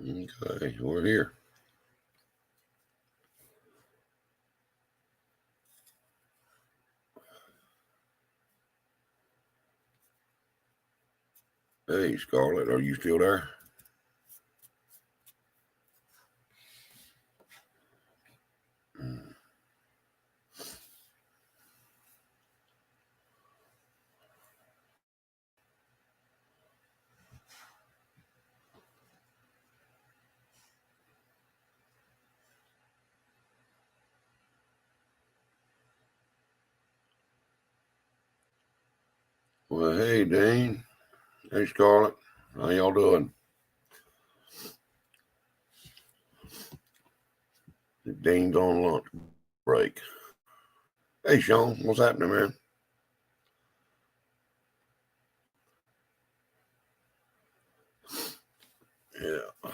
Okay, we're here. Hey, Scarlett, are you still there? Well, hey, Dean. Hey, Scarlett. How y'all doing? Dean's on lunch break. Hey, Sean, what's happening, man? Yeah.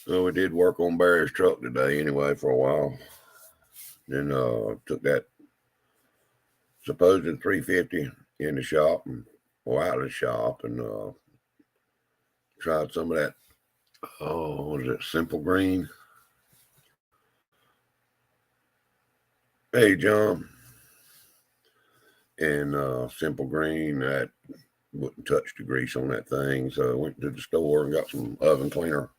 So we did work on Barry's truck today anyway for a while. Then took that supposed 350 in the shop and out of the shop and tried some of that. Oh, what is it? Simple Green. Hey, John. And Simple Green, that wouldn't touch the grease on that thing. So I went to the store and got some oven cleaner.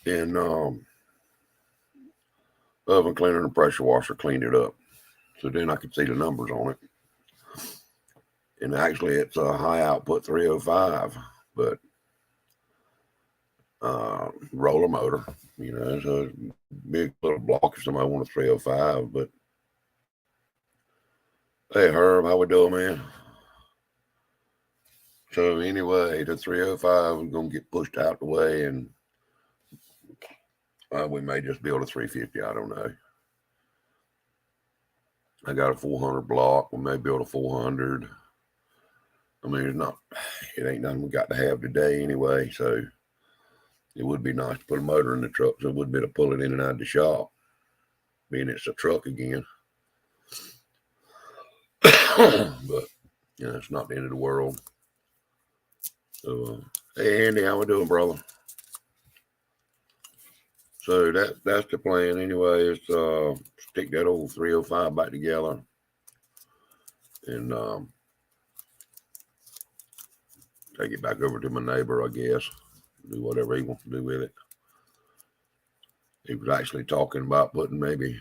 And oven cleaner and a pressure washer cleaned it up. So then I could see the numbers on it. And actually, it's a high output 305, but roller motor, so big little block if somebody wants a 305. But hey, Herb, how we doing, man? So anyway, the 305 is going to get pushed out the way, and we may just build a 350. I don't know. I got a 400 block. We may build a 400. I mean, it ain't nothing we got to have today anyway. So it would be nice to put a motor in the truck, so it would be to pull it in and out of the shop, being it's a truck again. But it's not the end of the world. So, hey, Andy, how we doing, brother? So that's the plan anyway, is stick that old 305 back together and take it back over to my neighbor, I guess. Do whatever he wants to do with it. He was actually talking about putting maybe,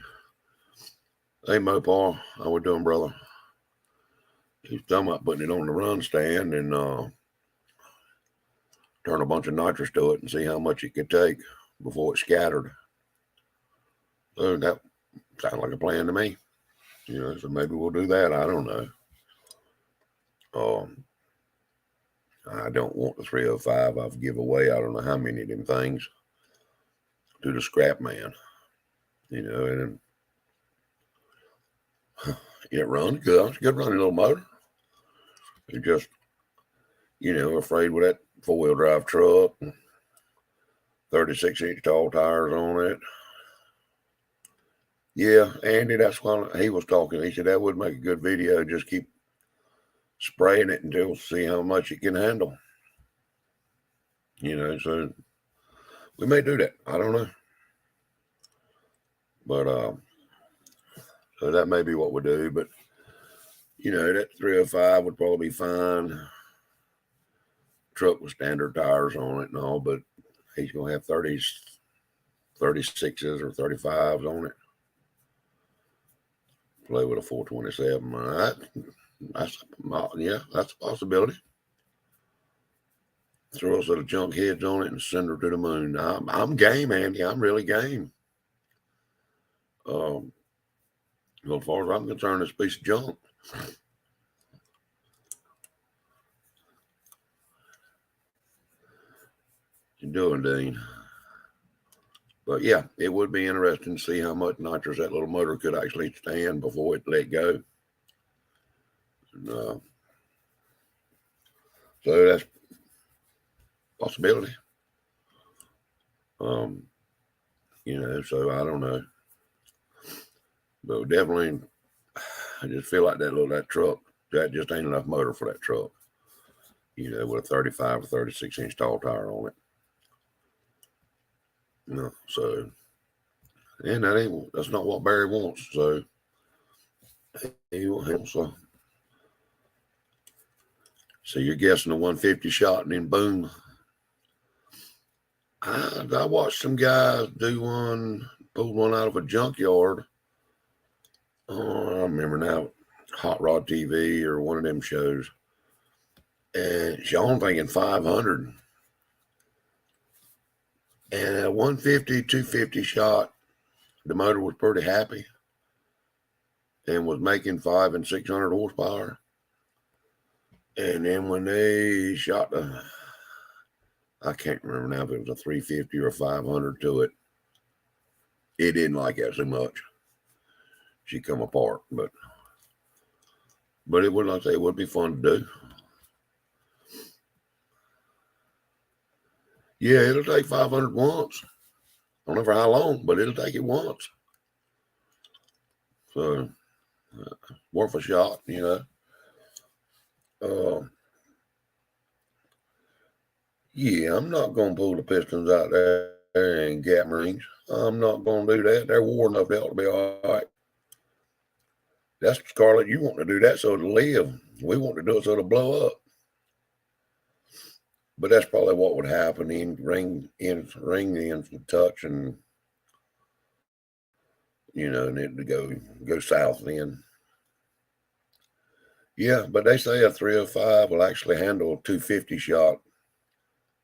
hey, Mopar, how we doing, brother? He's talking about putting it on the run stand and turn a bunch of nitrous to it and see how much it could take before it's scattered. So that sounds like a plan to me. So maybe we'll do that. I don't know. I don't want the 305. I've give away I don't know how many of them things to the scrap man. And it runs good. It's a good running little motor. It's just, afraid with that 4-wheel drive truck, 36-inch tall tires on it. Yeah, Andy, that's why he was talking. He said that would make a good video. Just keep spraying it until see how much it can handle. So we may do that. I don't know. But so that may be what we do. But that 305 would probably be fine. Truck with standard tires on it and all, but he's gonna have 30s, 36s or 35s on it. Play with a 427. That's a possibility. Throw a set of junk heads on it and send her to the moon. I'm game, Andy. I'm really game. As far as I'm concerned, it's a piece of junk. You're doing, Dean. But yeah, it would be interesting to see how much nitrous that little motor could actually stand before it let go. And, so that's a possibility. So I don't know. But definitely, I just feel like that truck, that just ain't enough motor for that truck. you know, with a 35 or 36 inch tall tire on it. No, so, and that's not what Barry wants. So, he will help. So you're guessing a 150 shot, and then boom. I watched some guys do one, pull one out of a junkyard. Oh, I remember now, Hot Rod TV or one of them shows. And Sean thinking 500. And at 150, 250 shot, the motor was pretty happy and was making 500 and 600 horsepower. And then when they shot I can't remember now if it was a 350 or a 500 to it, it didn't like that so much. She come apart, but it would, like I say, it would be fun to do. Yeah, it'll take 500 once. I don't know for how long, but it'll take it once. So, worth a shot, you know. Yeah, I'm not going to pull the pistons out there and gap rings. I'm not going to do that. They're war enough. They ought to be all right. That's Scarlett. You want to do that so it'll live. We want to do it so it'll blow up. But that's probably what would happen. Ring the ends would touch, and you know, and it would go south then. Yeah, but they say a 305 will actually handle a 250 shot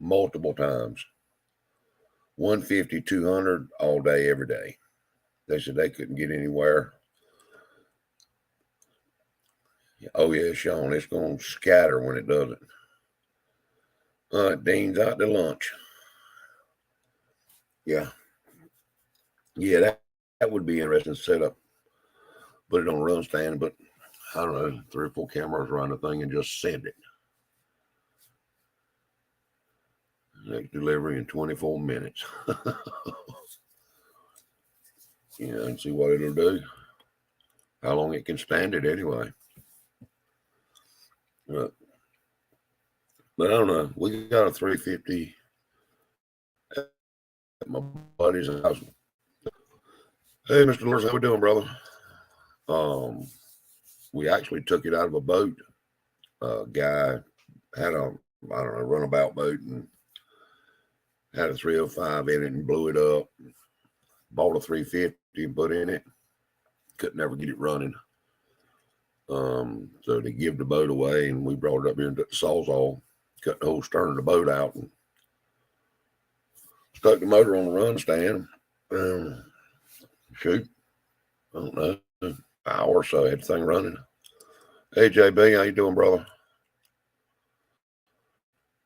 multiple times. 150, 200 all day, every day. They said they couldn't get anywhere. Oh yeah, Sean, it's going to scatter when it does it. All right, Dean's out to lunch. Yeah. Yeah, that would be interesting to set up. Put it on a run stand, but I don't know, 3 or 4 cameras around the thing and just send it. Next delivery in 24 minutes. Yeah, and see what it'll do. How long it can stand it anyway. But I don't know. We got a 350 at my buddy's house. Hey, Mr. Lewis, how we doing, brother? We actually took it out of a boat. A guy had a, I don't know, runabout boat and had a 305 in it and blew it up. Bought a 350 and put in it. Couldn't ever get it running. So they give the boat away, and we brought it up here and took the sawzall, cut the whole stern of the boat out, and stuck the motor on the run stand. Shoot, I don't know, an hour or so, I had the thing running. Hey, JB, how you doing, brother?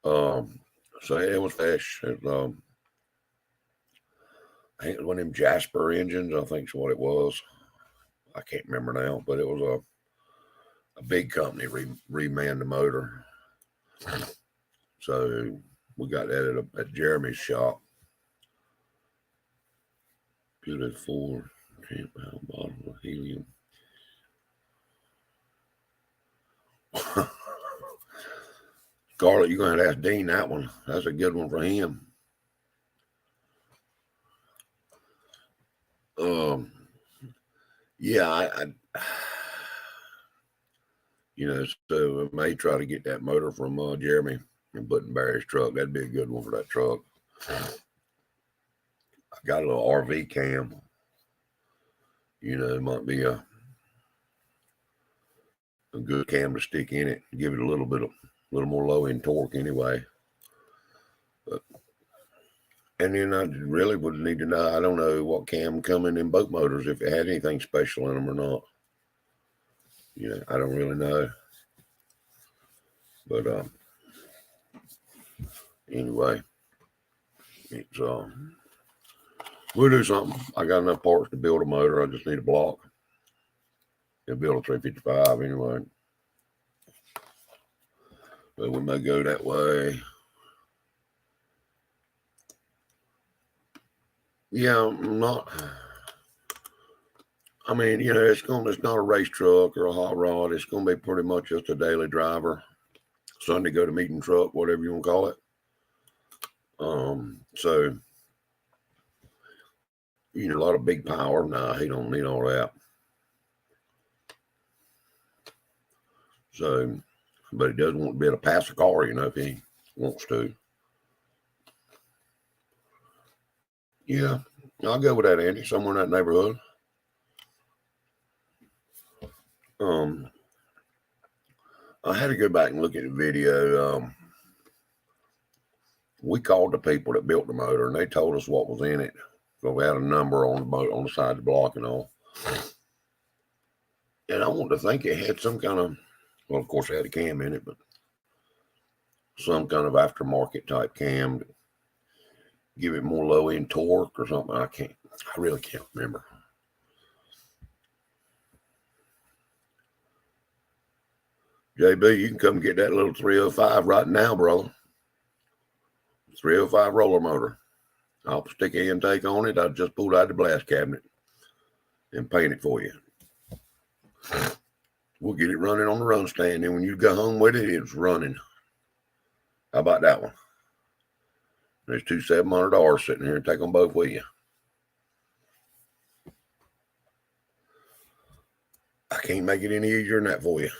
So it was fish. I think it was one of them Jasper engines, I think is what it was. I can't remember now, but it was a big company remanned the motor. So we got that at Jeremy's shop. Beautiful camp out bottom of helium. Scarlett, you're going to have to ask Dean that one. That's a good one for him. Yeah, I you know, so I may try to get that motor from Jeremy and put in Barry's truck. That'd be a good one for that truck. I got a little RV cam. You know, it might be a good cam to stick in it. Give it a little more low end torque anyway. But, and then I really would need to know. I don't know what cam coming in boat motors, if it had anything special in them or not. You know, I don't really know. But anyway, it's we'll do something. I got enough parts to build a motor. I just need a block. They'll build a 355 anyway. But we may go that way. Yeah, I mean, you know, it's not a race truck or a hot rod. It's going to be pretty much just a daily driver. Sunday go to meeting truck, whatever you want to call it. So you know, a lot of big power. Nah, he don't need all that. So, but he does want to be able to pass a car, you know, if he wants to. Yeah, I'll go with that, Andy. Somewhere in that neighborhood. I had to go back and look at the video. We called the people that built the motor, and they told us what was in it. So we had a number on the boat on the side of the block and all. And I want to think it had some kind of, well, of course, it had a cam in it, but some kind of aftermarket type cam to give it more low end torque or something. I really can't remember. JB, you can come get that little 305 right now, brother. 305 roller motor. I'll stick an intake on it. I just pulled out the blast cabinet and paint it for you. We'll get it running on the run stand, and when you go home with it, it's running. How about that one? There's two $700 sitting here. Take them both with you. I can't make it any easier than that for you.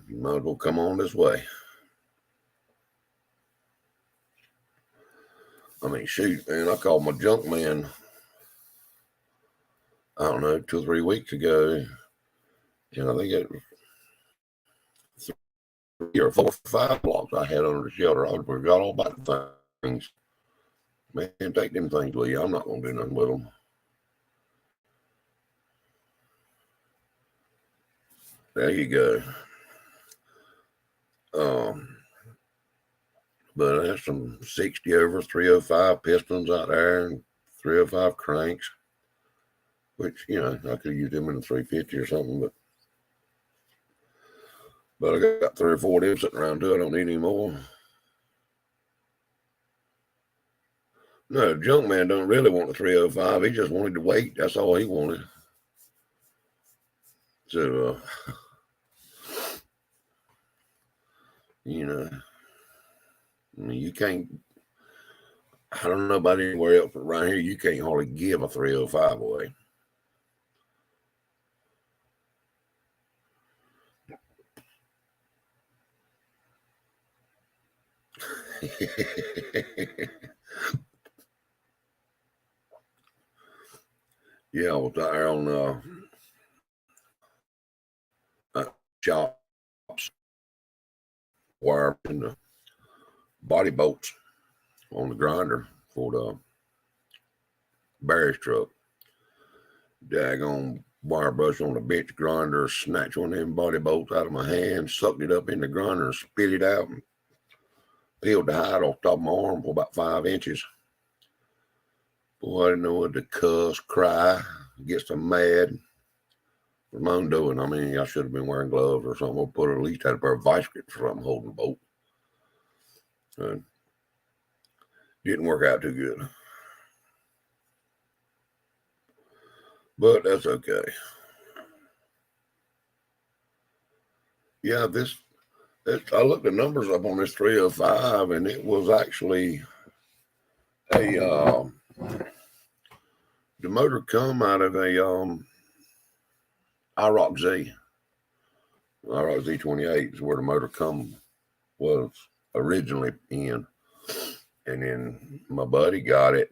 You might as well come on this way. I mean, shoot, man, I called my junk man, I don't know, 2 or 3 weeks ago. And I think it was 3 or 4 or 5 blocks I had under the shelter. I forgot all about the things. Man, take them things, Lee. I'm not going to do nothing with them. There you go. But there's some 60 over 305 pistons out there and 305 cranks, which, you know, I could use them in a 350 or something, but I got 3 or 4 of them sitting around too. I don't need any more. No, junk man don't really want the 305. He just wanted to wait. That's all he wanted. So, you know, I mean, you can't, I don't know about anywhere else, but around here, you can't hardly give a 305 away. Yeah, I was there on shops, wire in the body bolts on the grinder for the Barry's truck. Daggone wire brush on the bitch grinder, snatched one of them body bolts out of my hand, sucked it up in the grinder and spit it out and peeled the hide off the top of my arm for about 5 inches. Boy, I didn't know what to cuss, cry, get so mad. For my own doing, I mean, I should have been wearing gloves or something, or put at least had a pair of vice grips or something holding the bolt. Didn't work out too good. But that's okay. Yeah, I looked the numbers up on this 305, and it was actually the motor come out of a IROC Z. IROC Z28 is where the motor was originally in. And then my buddy got it.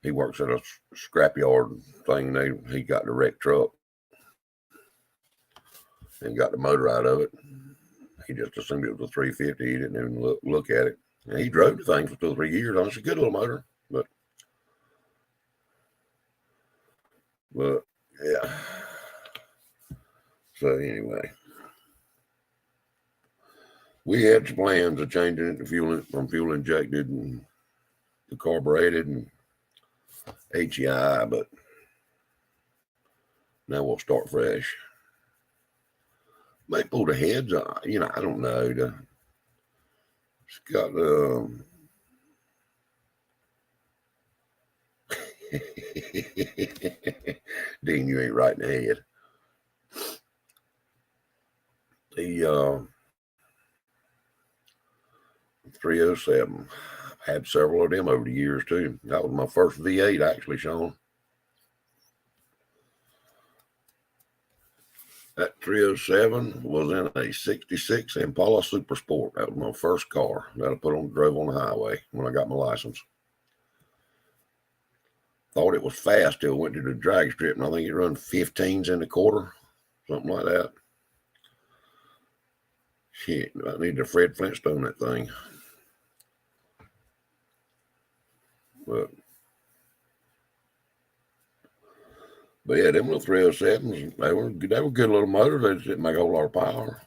He works at a scrapyard thing. He got the wrecked truck and got the motor out of it. He just assumed it was a 350. He didn't even look at it. And he drove the thing for 2 or 3 years. It's a good little motor, but yeah. So anyway, we had plans of changing it to from fuel injected and to carbureted and HEI, but now we'll start fresh. May pull the heads on, you know, I don't know. It's got Dean, you ain't right in the head. The 307. I've had several of them over the years too. That was my first V8 actually, Sean. That 307 was in a 66 Impala Super Sport. That was my first car that I drove on the highway when I got my license. Thought it was fast till I went to the drag strip, and I think it run 15s in the quarter, something like that. Shit, I need to Fred Flintstone that thing. But yeah, them little 307s, they were good little motors. They just didn't make a whole lot of power.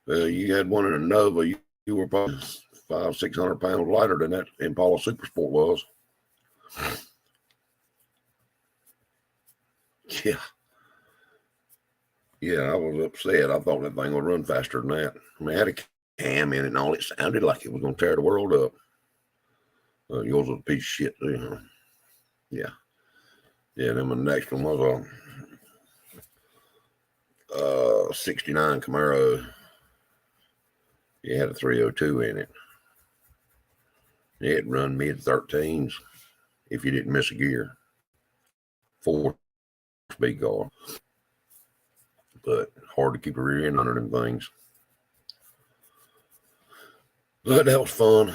You had one in a Nova, you were probably 500-600 pounds lighter than that Impala Super Sport was. Yeah, I was upset. I thought that thing would run faster than that. I mean, it had a cam in it and all. It sounded like it was going to tear the world up. Yours was a piece of shit too, huh? Yeah. Yeah, then my next one was a 69 Camaro. It had a 302 in it. It run mid-13s if you didn't miss a gear. 4-speed car. But hard to keep a rear end under them things. But that was fun.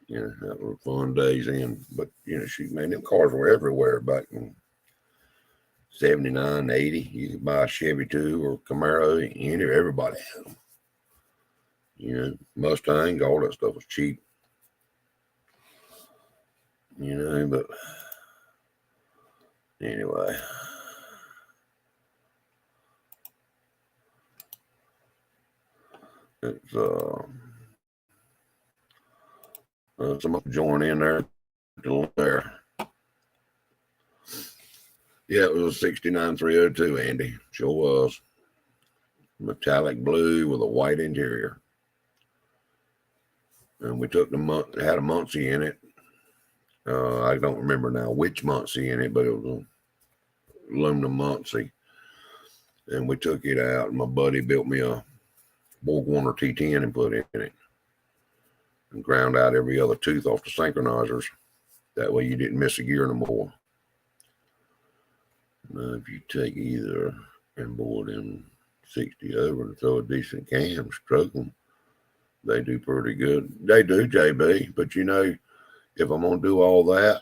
Yeah, that were fun days in. But, shoot, man, them cars were everywhere back in 79, 80. You could buy a Chevy too or Camaro. Everybody had them. Mustang, all that stuff was cheap. But anyway. It's some join in there. Yeah, it was a 69 302, Andy. Sure was. Metallic blue with a white interior. And we took had a Muncie in it. I don't remember now which Muncie in it, but it was a aluminum Muncie. And we took it out, and my buddy built me a Borg Warner T10 and put it in it. And ground out every other tooth off the synchronizers. That way you didn't miss a gear no more. Now, if you take either and bore them 60 over and throw a decent cam, stroke them, they do pretty good. They do, JB. But if I'm going to do all that,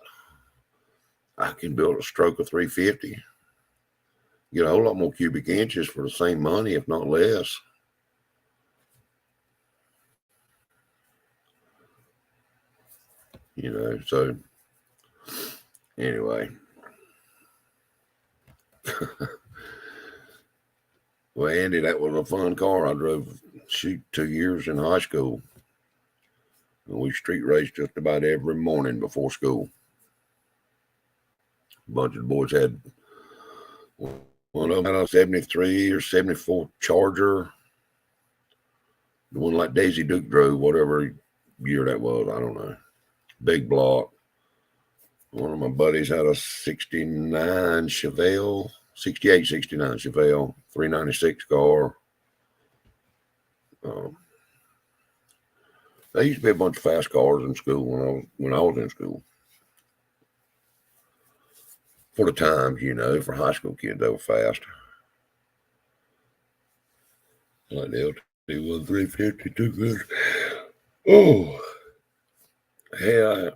I can build a stroke of 350. Get a whole lot more cubic inches for the same money, if not less. So anyway. Well, Andy, that was a fun car. I drove 2 years in high school. And we street raced just about every morning before school. A bunch of the boys had one of them had a 73 or 74 Charger. The one like Daisy Duke drove, whatever year that was, I don't know. Big block. One of my buddies had a 69 Chevelle, 68, 69 Chevelle, 396 car. There used to be a bunch of fast cars in school when I was in school. For the times, for high school kids, they were fast. Like the LT1 350, too good. Oh, hey, I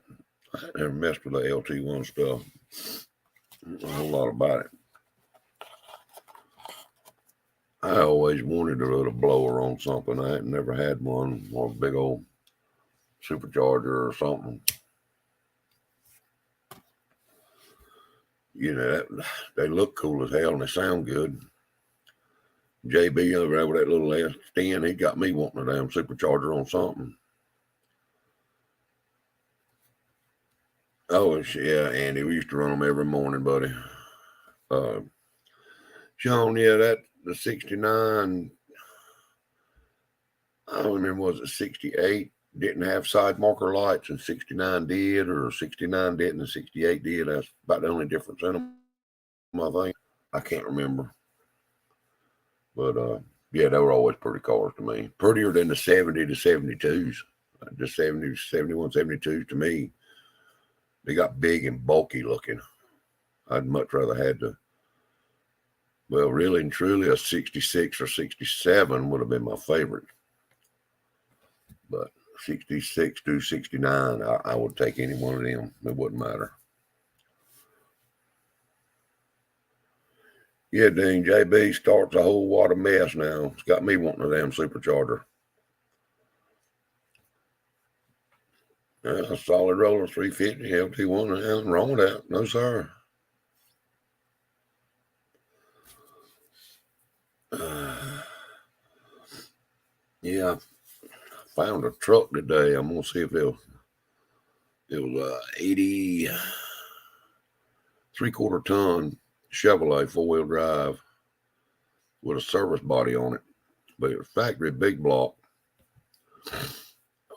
never messed with the LT1 stuff. A whole lot about it. I always wanted to run a blower on something. I had never had one, or a big old supercharger or something. They look cool as hell and they sound good. JB over there with that little S10, he got me wanting a damn supercharger on something. Oh, yeah, Andy, we used to run them every morning, buddy. Sean, the 69, I don't remember, was it 68 didn't have side marker lights and 69 did, or 69 didn't and 68 did. That's about the only difference in them, I think. I can't remember. But yeah, they were always pretty cars to me. Prettier than the 70 to 72s. The 70, 71, 72s to me, they got big and bulky looking. I'd much rather had well, really and truly, a 66 or 67 would have been my favorite. But 66 to 69, I would take any one of them. It wouldn't matter. Yeah, Dean, JB starts a whole lot of mess now. It's got me wanting a damn supercharger. A solid roller 350 LT1, nothing wrong with that. No, sir. Yeah, I found a truck today. I'm gonna see if it was 80 3/4 ton Chevrolet 4-wheel drive with a service body on it, but it was factory big block.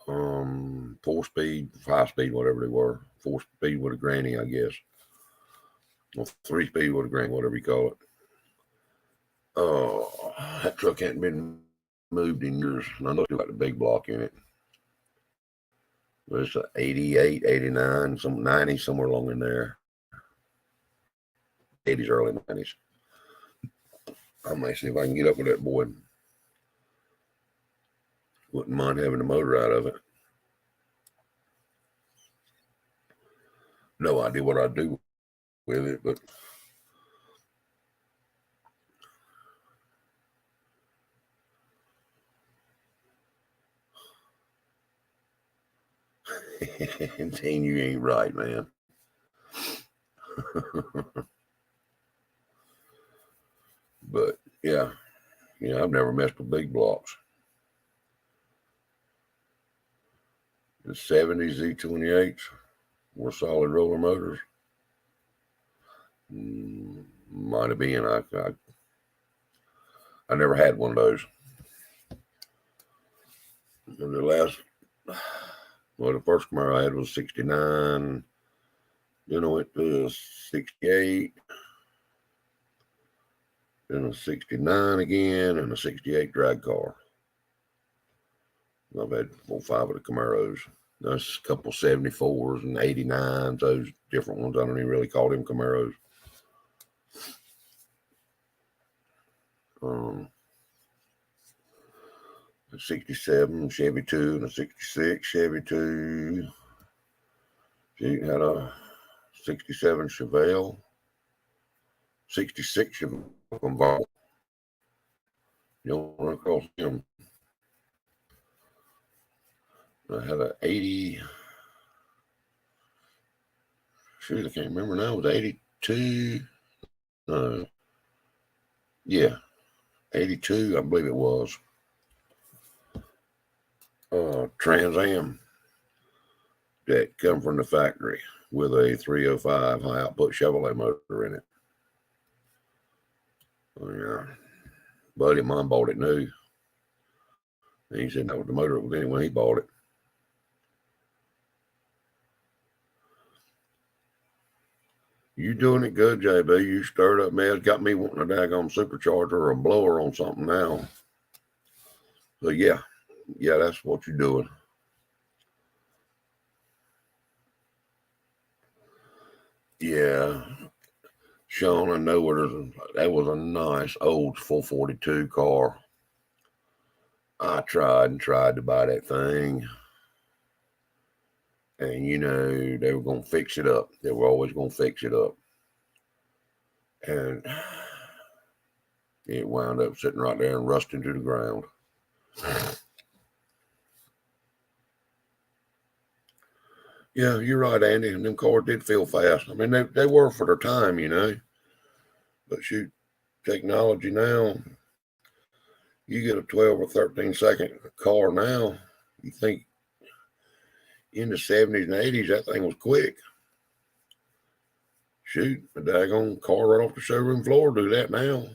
4-speed, 5-speed, whatever they were. 4-speed with a granny, I guess. Or 3-speed with a granny, whatever you call it. That truck hadn't been moved in years, and I know it's got the big block in it. But it's 88, 89, some 90, somewhere along in there. 80s, early 90s. I may see if I can get up with that boy. Wouldn't mind having the motor out of it. No idea what I'd do with it, but Dean, you ain't right, man. But yeah, I've never messed with big blocks. The 70 Z28s were solid roller motors. Might have been. I never had one of those. And the first Camaro I had was 69. Then I went to 68. Then a 69 again, and a 68 drag car. I've had 4 or 5 of the Camaros. There's a couple 74s and 89s, those different ones. I don't even really call them Camaros. A 67 Chevy 2 and a 66 Chevy 2. She had a 67 Chevelle, 66 Chevelle from Vol. You don't run across them. I had an 80. Shoot, I can't remember now. It was 82. Yeah, 82, I believe it was. Trans Am that come from the factory with a 305 high output Chevrolet motor in it. Yeah, buddy of mine bought it new. And he said that was the motor it was in when he bought it. You doing it good, JB. You stirred up mess, got me wanting a daggone supercharger or a blower on something now. So yeah, that's what you're doing. Yeah, Sean, I know that was a nice old 442 car. I tried to buy that thing. And, they were going to fix it up. They were always going to fix it up. And it wound up sitting right there and rusting to the ground. Yeah, you're right, Andy. And them cars did feel fast. I mean, they were for their time, But shoot, technology now, you get a 12 or 13 second car now, you think in the 70s and 80s, that thing was quick. Shoot, a daggone car right off the showroom floor do that now.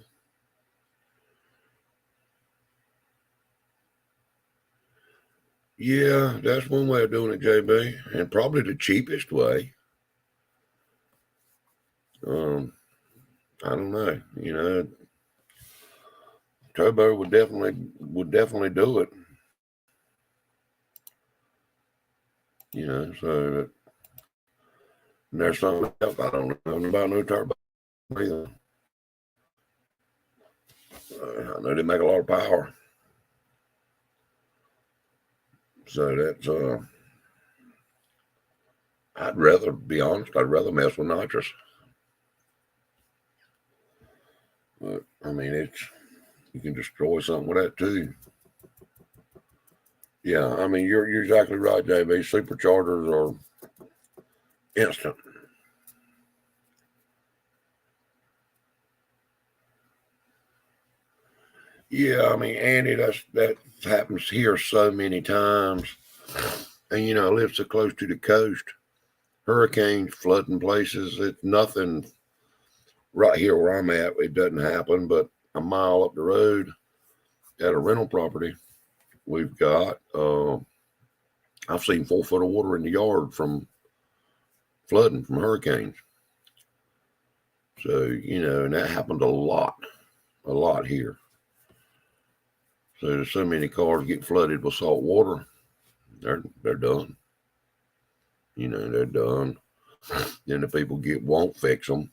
Yeah, that's one way of doing it, JB, and probably the cheapest way. I don't know. Turbo would definitely do it. So there's something else I don't know about no turbo either. I know they make a lot of power. So that's I'd rather be honest, I'd rather mess with nitrous. But I mean you can destroy something with that too. Yeah, I mean you're exactly right, JB. Superchargers are instant. Yeah, I mean, Andy, that happens here so many times. And I live so close to the coast. Hurricanes, flooding places. It's nothing right here where I'm at. It doesn't happen, but a mile up the road at a rental property, we've got I've seen 4 foot of water in the yard from flooding from hurricanes. So, and that happened a lot here. So there's so many cars get flooded with salt water, they're done. They're done. Then the people won't fix them.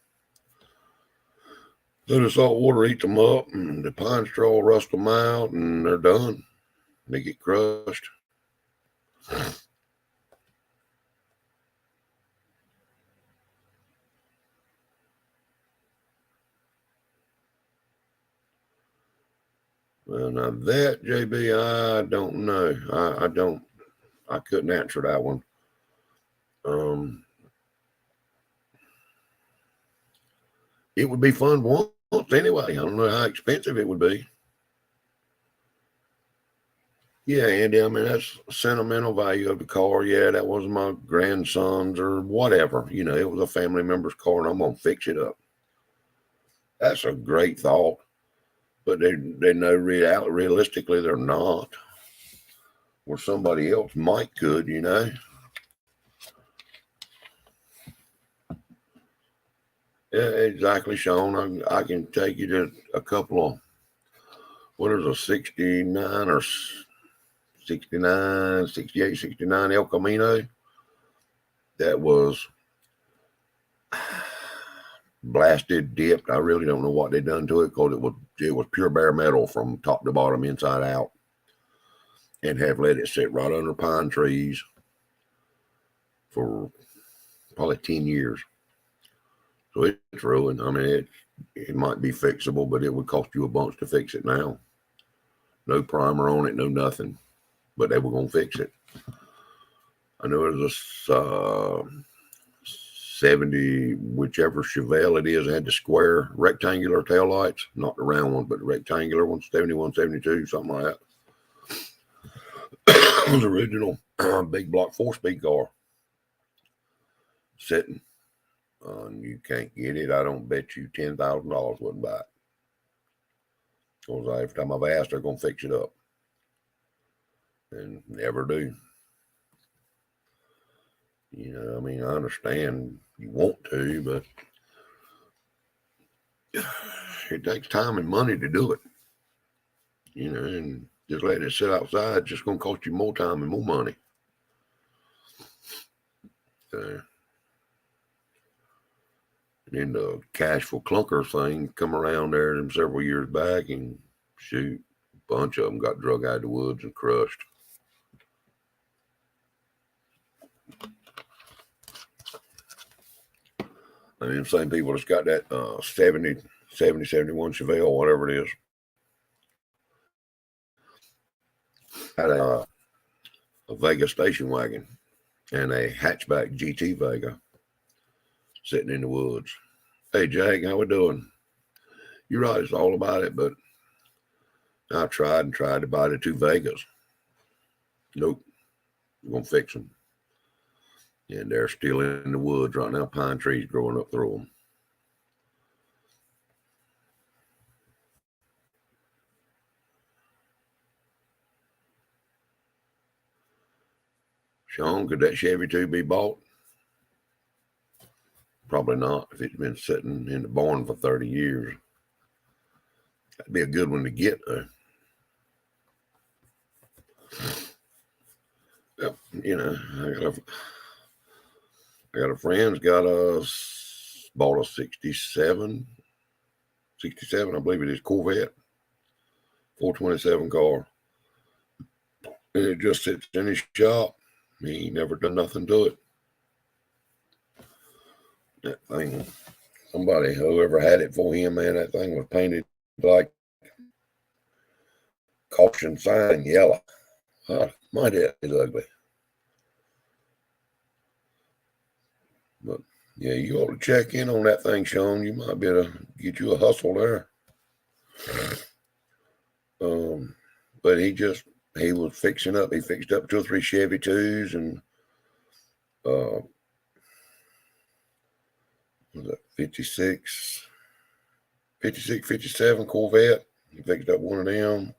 So the salt water eats them up, and the pine straw rusts them out, and they're done. They get crushed. Well, now that, JB, I don't know. I couldn't answer that one. It would be fun once anyway. I don't know how expensive it would be. Yeah, Andy, I mean, that's sentimental value of the car. Yeah, that was my grandson's or whatever. It was a family member's car, and I'm going to fix it up. That's a great thought. But they know realistically they're not. Or somebody else might could. Yeah, exactly, Sean. I can take you to a couple of, what is a 69 or 69, 68, 69 El Camino that was blasted, dipped. I really don't know what they done to it because it was pure bare metal from top to bottom, inside out, and have let it sit right under pine trees for probably 10 years. So it's ruined. I mean, it might be fixable, but it would cost you a bunch to fix it now. No primer on it, no nothing. But they were going to fix it. I know it was a 70, whichever Chevelle it is, it had the square rectangular taillights, not the round one, but the rectangular one, 71, 72, something like that. It was original big block 4-speed car sitting. And you can't get it. I don't bet you $10,000 wouldn't buy it. Because every time I've asked, they're going to fix it up. And never do. I mean, I understand you want to, but it takes time and money to do it. And just letting it sit outside just going to cost you more time and more money. And then the Cashful Clunkers thing come around there several years back, and shoot, a bunch of them got drug out of the woods and crushed. I mean, the same people that's got that 70, 71 Chevelle, whatever it is, had a Vega station wagon and a hatchback GT Vega sitting in the woods. Hey, Jake, how we doing? You're right, it's all about it, but I tried to buy the 2 Vegas. Nope, we're going to fix them. And they're still in the woods right now, pine trees growing up through them. Sean, could that Chevy 2 be bought? Probably not if it's been sitting in the barn for 30 years. That'd be a good one to get, though. You know, I got a friend's bought a 67, I believe it is, Corvette, 427 car. And it just sits in his shop. He never done nothing to it. That thing, whoever had it for him, man, that thing was painted like caution sign yellow. My dad is ugly. But yeah, you ought to check in on that thing, Sean. You might be able to get you a hustle there. But he was fixing up. He fixed up 2 or 3 Chevy 2s and was it 56, 57 Corvette. He fixed up one of them.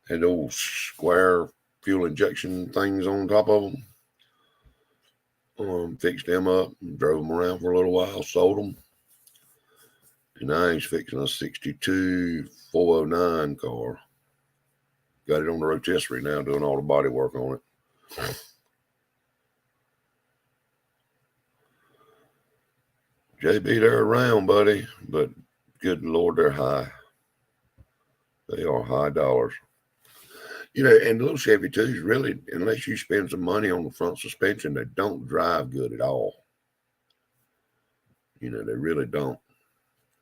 Had old square fuel injection things on top of them. Fixed them up and drove them around for a little while, sold them. And now he's fixing a 62 409 car. Got it on the rotisserie now, doing all the body work on it. JB, they're around, buddy, but good Lord, they're high. They are high dollars. You know, and the little Chevy 2s really, unless you spend some money on the front suspension, they don't drive good at all. You know, they really don't.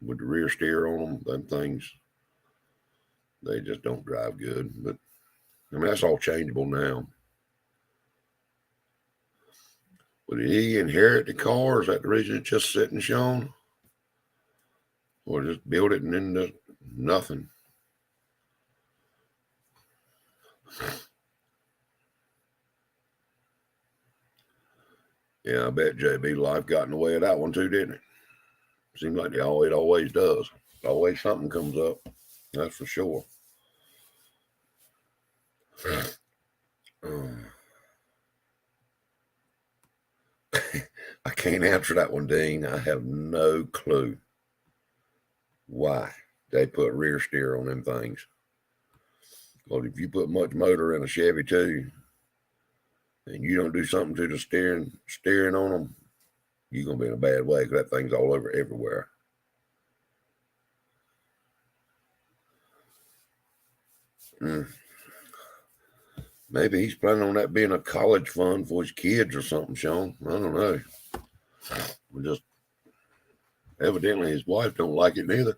With the rear steer on them, them things, they just don't drive good. But, I mean, that's all changeable now. Well, did he inherit the car? Is that the reason it's just sitting, Sean? Or just build it and then nothing? Yeah, I bet JB life got in the way of that one too, didn't it? Seems like it always does. Always something comes up. That's for sure. I can't answer that one, Dean. I have no clue why they put rear steer on them things. Well, if you put much motor in a Chevy 2 and you don't do something to the steering on them, you're going to be in a bad way because that thing's all over everywhere. Maybe he's planning on that being a college fund for his kids or something, Sean. I don't know. Just evidently his wife don't like it neither.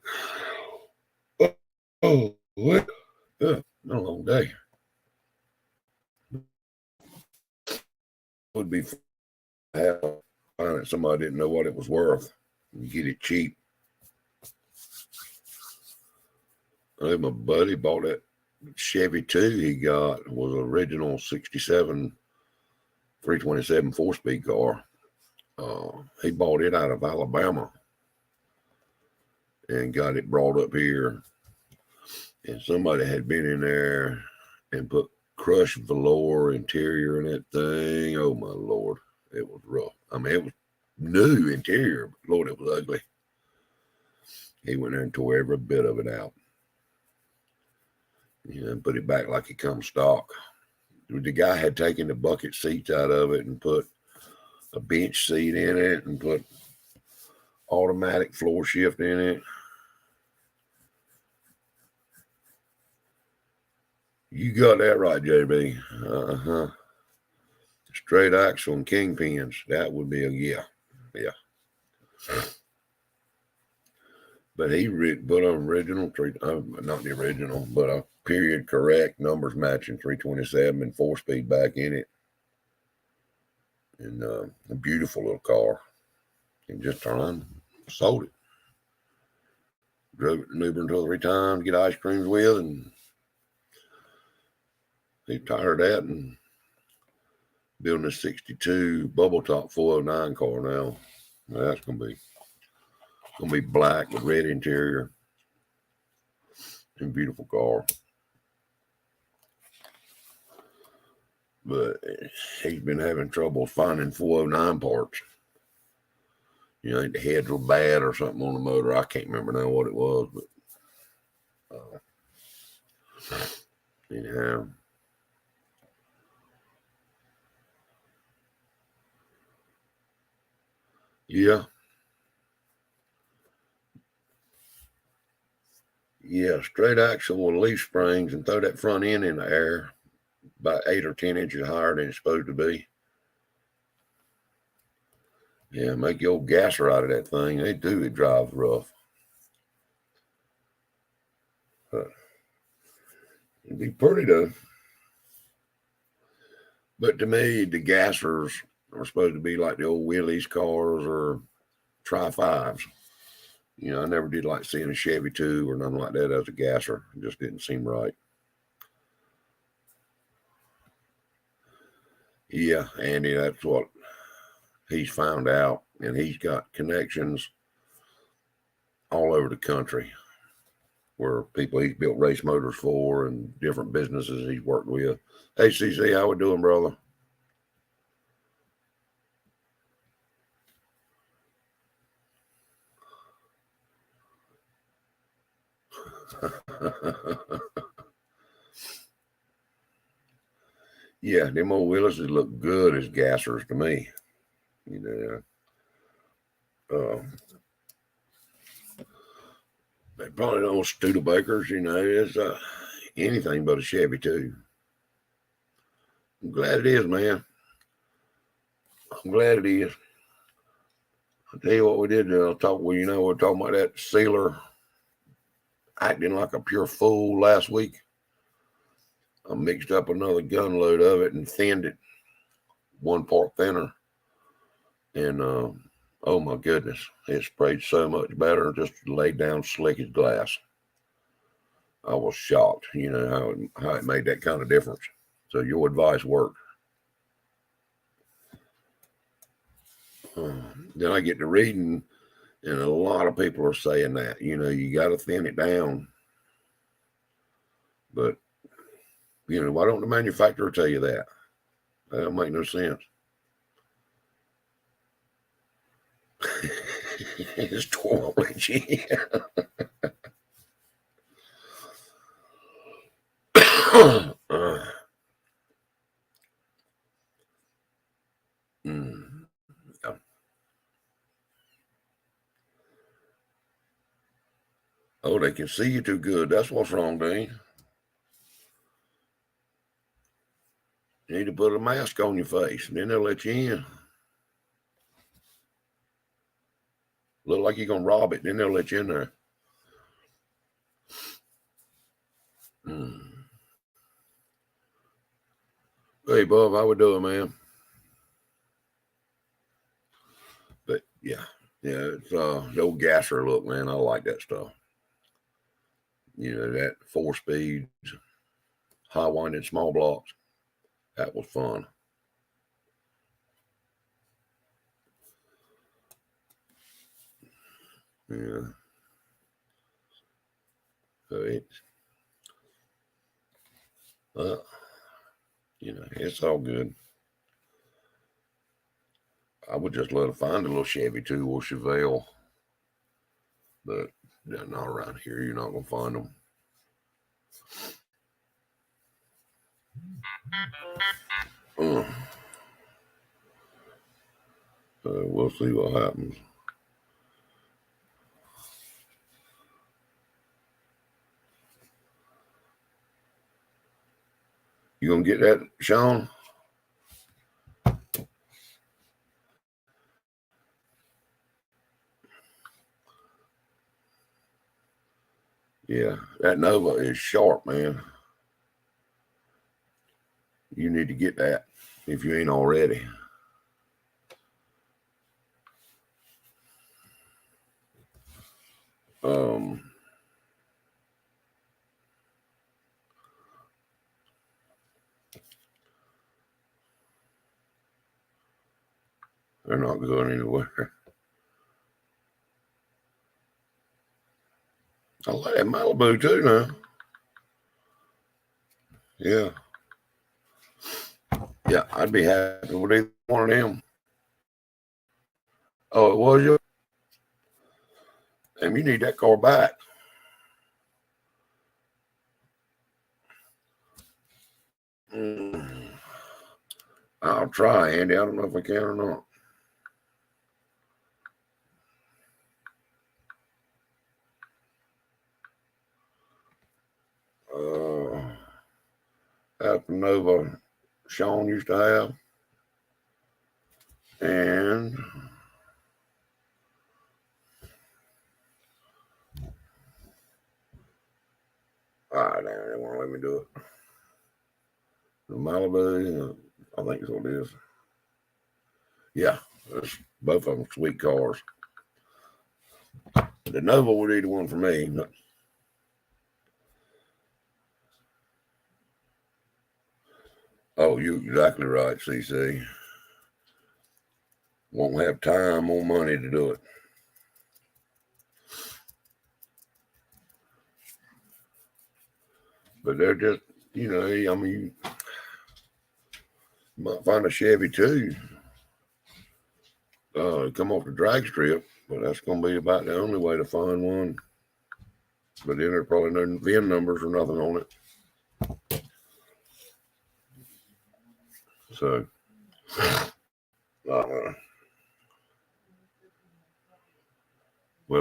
Oh, what? Yeah, been a long day. Would be fun if somebody didn't know what it was worth. You get it cheap. I think my buddy bought that Chevy 2 he got was an original 67 327 4-speed car. He bought it out of Alabama and got it brought up here. And somebody had been in there and put crushed velour interior in that thing. Oh, my Lord. It was rough. I mean, it was new interior, but Lord, it was ugly. He went there and tore every bit of it out. You know, and put it back like it comes stock. The guy had taken the bucket seats out of it and put a bench seat in it and put automatic floor shift in it. You got that right, JB. Straight axle and kingpins. That would be a yeah. But he put an original, not the original, but a period correct numbers matching 327 and 4-speed back in it. And a beautiful little car. And just turned, sold it. Drove it to New Bern 2 or 3 times, get ice creams with, and he's tired of that and building a 62 bubble top 409 car now. That's gonna be black with red interior and beautiful car. but he's been having trouble finding 409 parts. You know, the heads were bad or something on the motor. I can't remember now what it was, but anyhow. Yeah. Yeah, straight axle with leaf springs and throw that front end in the air about 8 or 10 inches higher than it's supposed to be. Yeah, make your old gasser out of that thing. They do. It drives rough. It'd be pretty though. But to me, the gassers are supposed to be like the old Willys cars or Tri-5s. You know, I never did like seeing a Chevy 2 or nothing like that as a gasser. It just didn't seem right. Yeah, Andy, that's what he's found out. And he's got connections all over the country where people he's built race motors for and different businesses he's worked with. Hey, CC, how we doing, brother? Yeah, them old Willises look good as gassers to me. You know, they probably don't Studebakers, you know, it's anything but a Chevy 2. I'm glad it is, man. I'm glad it is. I'll tell you what we did. We're talking about that sealer acting like a pure fool last week. I mixed up another gun load of it and thinned it 1 part thinner. And oh my goodness, it sprayed so much better, just laid down slick as glass. I was shocked, you know, how it made that kind of difference. So your advice worked. Then I get to reading, and a lot of people are saying that, you know, you got to thin it down. But, you know, why don't the manufacturer tell you that? That don't make no sense. It's 12 inches. Yeah. Oh, they can see you too good. That's what's wrong, Dean. You need to put a mask on your face, and then they'll let you in. Look like you're gonna rob it, then they'll let you in there. Hey, Bob, how we doing, man? But yeah, it's the old gasser look, man. I like that stuff. You know, that 4-speed, high winding small blocks. That was fun. Yeah. So it's, you know, it's all good. I would just love to find a little Chevy 2 or Chevelle, but they're not around here. You're not gonna find them. We'll see what happens. You gonna get that, Sean? Yeah, that Nova is sharp, man. You need to get that if you ain't already. They're not going anywhere. I like that Malibu too now. Yeah. Yeah, I'd be happy with either one of them. Oh, it was you? Damn, you need that car back. I'll try, Andy. I don't know if I can or not. Nova Sean used to have. And they won't let me do it. The Malibu, I think is what it is. Yeah, both of them sweet cars. The Nova would be the one for me. Oh, you're exactly right, CC. Won't have time or money to do it. But they're just, I mean, you might find a Chevy too. Come off the drag strip, but that's going to be about the only way to find one. But then there's probably no VIN numbers or nothing on it. So, well,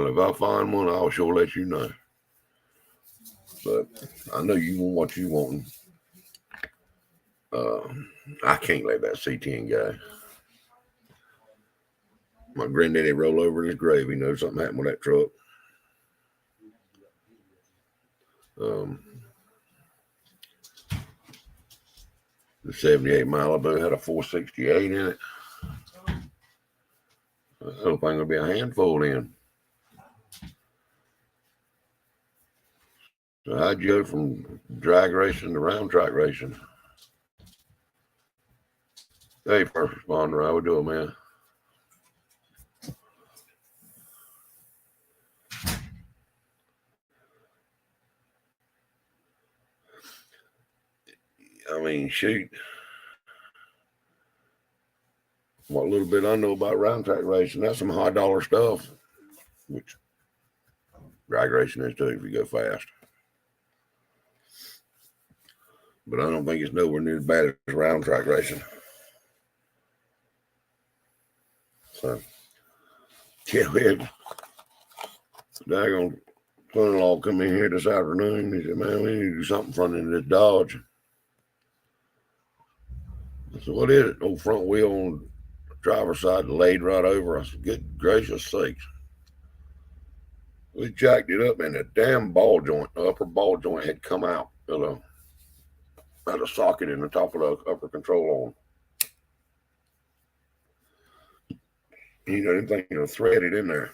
if I find one, I'll sure let you know. But I know you want what you want. I can't let that C10 guy. My granddaddy roll over in his grave. He knows something happened with that truck. The 78 Malibu had a 468 in it. That little thing will be a handful in. So how'd you go from drag racing to round track racing? Hey, first responder, how we doing, man? I mean, shoot. What little bit I know about round track racing, that's some high dollar stuff, which drag racing is too if you go fast. But I don't think it's nowhere near as bad as round track racing. So, yeah, we had daggone son-in-law come in here this afternoon. He said, man, we need to do something front end of this Dodge. I said, what is it? Old front wheel on the driver's side laid right over. I said, good gracious sakes. We jacked it up and the damn ball joint, the upper ball joint had come out. Had a socket in the top of the upper control arm. Didn't think threaded in there.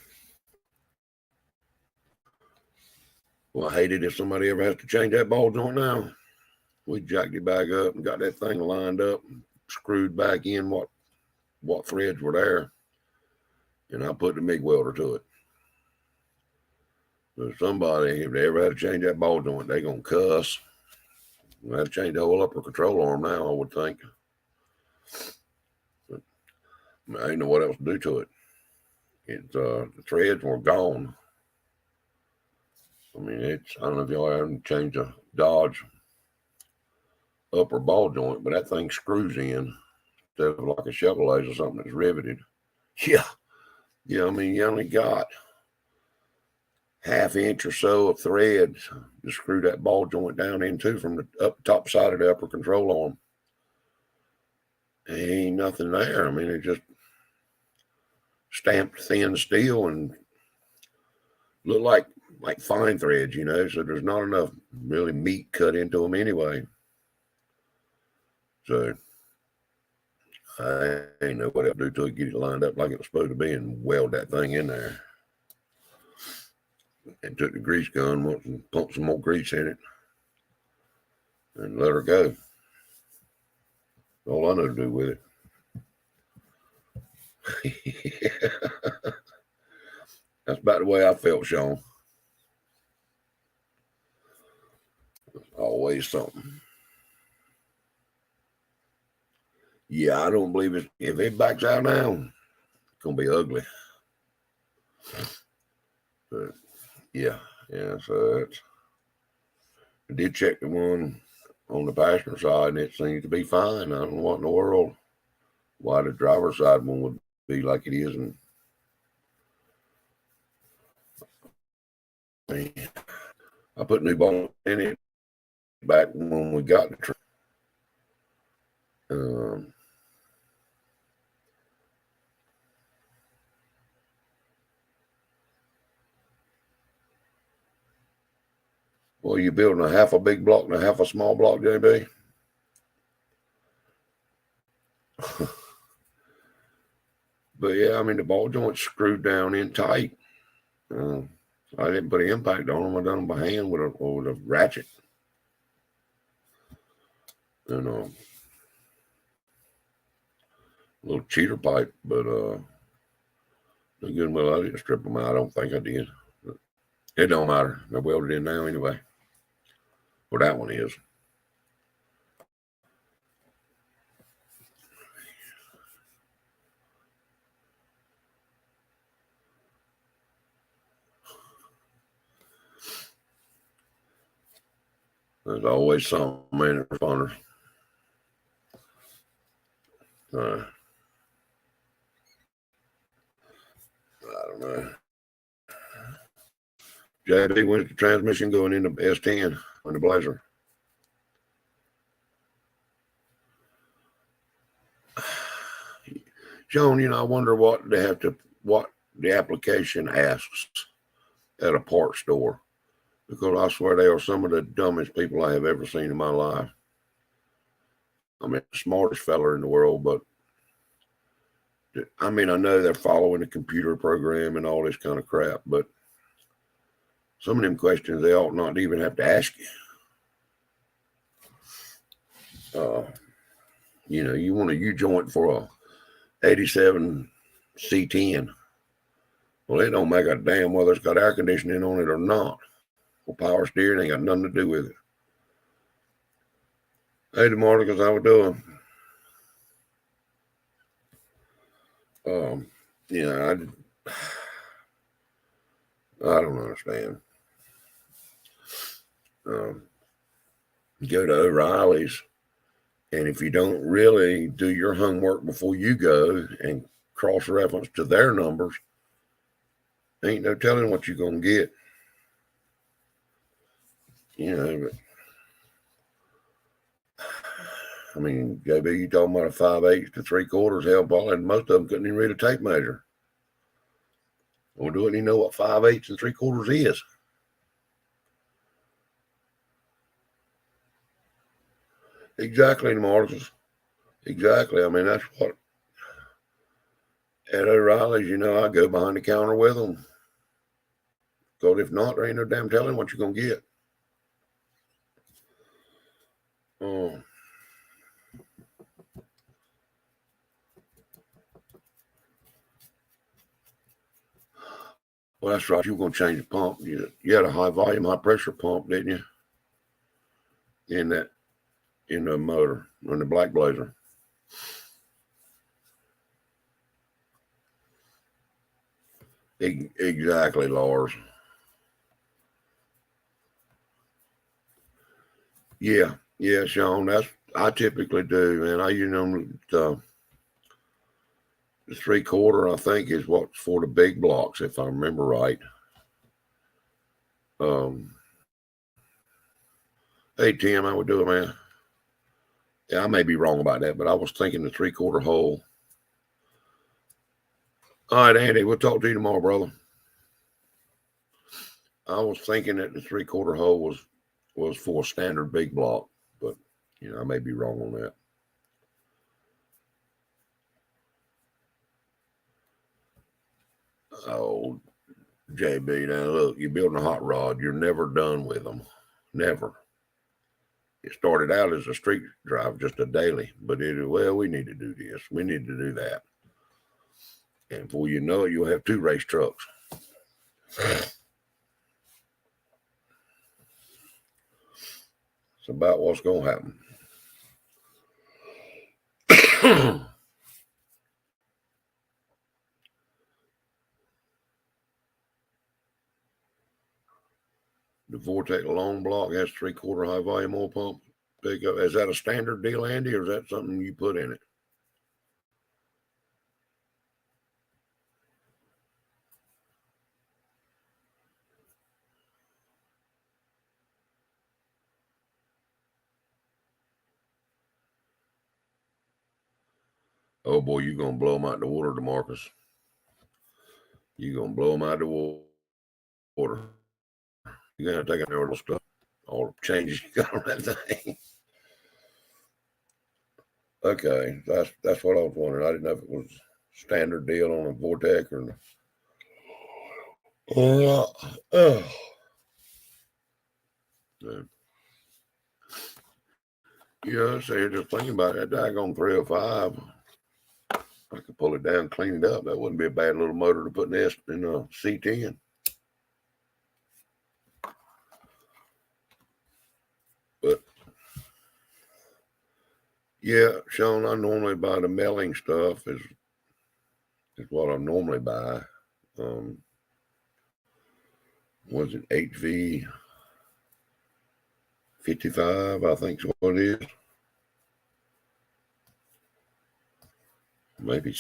Well, I hated if somebody ever has to change that ball joint now. We jacked it back up and got that thing lined up and screwed back in what threads were there. And I put the MIG welder to it. So somebody, if they ever had to change that ball joint, they're going to cuss. They have to change the whole upper control arm now, I would think. But I didn't know what else to do to it. The threads were gone. I mean, I don't know if y'all haven't changed a Dodge upper ball joint, but that thing screws in instead of like a Chevrolet or something that's riveted. Yeah. I mean, you only got half inch or so of thread to screw that ball joint down into from the top side of the upper control arm. Ain't nothing there. I mean, it just stamped thin steel and looked like fine threads, so there's not enough really meat cut into them anyway. So I ain't know what I'll do to it, get it lined up like it was supposed to be and weld that thing in there. And took the grease gun, and pumped some more grease in it and let her go. All I know to do with it. That's about the way I felt, Sean. Always something. Yeah, I don't believe it. If it backs out now, it's gonna be ugly. But yeah. So I did check the one on the passenger side, and it seems to be fine. I don't know what in the world why the driver's side one would be like it is. And I put new bones in it back when we got the truck. Well, you building a half a big block and a half a small block, JB? But yeah, I mean, the ball joint's screwed down in tight. I didn't put an impact on them. I done them by hand with a ratchet. And a little cheater pipe, but the good and well I didn't strip them out. I don't think I did. But it don't matter. They're welded in now anyway. Well, that one is. There's always something in it for I don't know. JB, when's the transmission going into S10 on the Blazer? Sean, I wonder what the application asks at a parts store, because I swear they are some of the dumbest people I have ever seen in my life. I mean, the smartest fella in the world, but I mean, I know they're following the computer program and all this kind of crap, but some of them questions they ought not to even have to ask you. You want a U-joint for a 87 C10. Well, it don't make a damn whether it's got air conditioning on it or not. Well, power steering ain't got nothing to do with it. Hey, DeMarcus, how we doing? I don't understand. Go to O'Reilly's, and if you don't really do your homework before you go and cross-reference to their numbers, ain't no telling what you're going to get. But I mean, JB, you talking about a 5/8 to 3/4? Hell, probably most of them couldn't even read a tape measure. Or do you know what 5/8 and 3/4 is? Exactly, Marcus. Exactly. I mean, that's what at O'Reilly's, I go behind the counter with them. Because if not, there ain't no damn telling what you're going to get. Well, that's right. You were going to change the pump. You had a high volume, high pressure pump, didn't you? In the motor, in the Black Blazer. Exactly, Lars. Yeah, Sean. I typically do, man. The 3/4, I think, is what's for the big blocks, if I remember right. Hey Tim, how we doing, man? Yeah, I may be wrong about that, but I was thinking the 3/4 hole. All right, Andy, we'll talk to you tomorrow, brother. I was thinking that the 3/4 hole was for a standard big block, but I may be wrong on that. Oh, JB, now look, you're building a hot rod. You're never done with them. Never. It started out as a street drive, just a daily, but we need to do this. We need to do that. And before you know it, you'll have 2 race trucks. It's about what's going to happen. The Vortec long block has 3/4 high volume oil pump pickup. Is that a standard deal, Andy, or is that something you put in it? Oh boy, you're gonna blow them out the water, DeMarcus. You're gonna blow them out the water. You're gonna take out all the stuff, all the changes you got on that thing. Okay, that's what I was wondering. I didn't know if it was standard deal on a Vortec or. Yeah, so just thinking about that daggone 305. I could pull it down, clean it up. That wouldn't be a bad little motor to put in a C10. But yeah, Sean, I normally buy the melting stuff is what I normally buy. Was it HV 55? I think is what it is. Maybe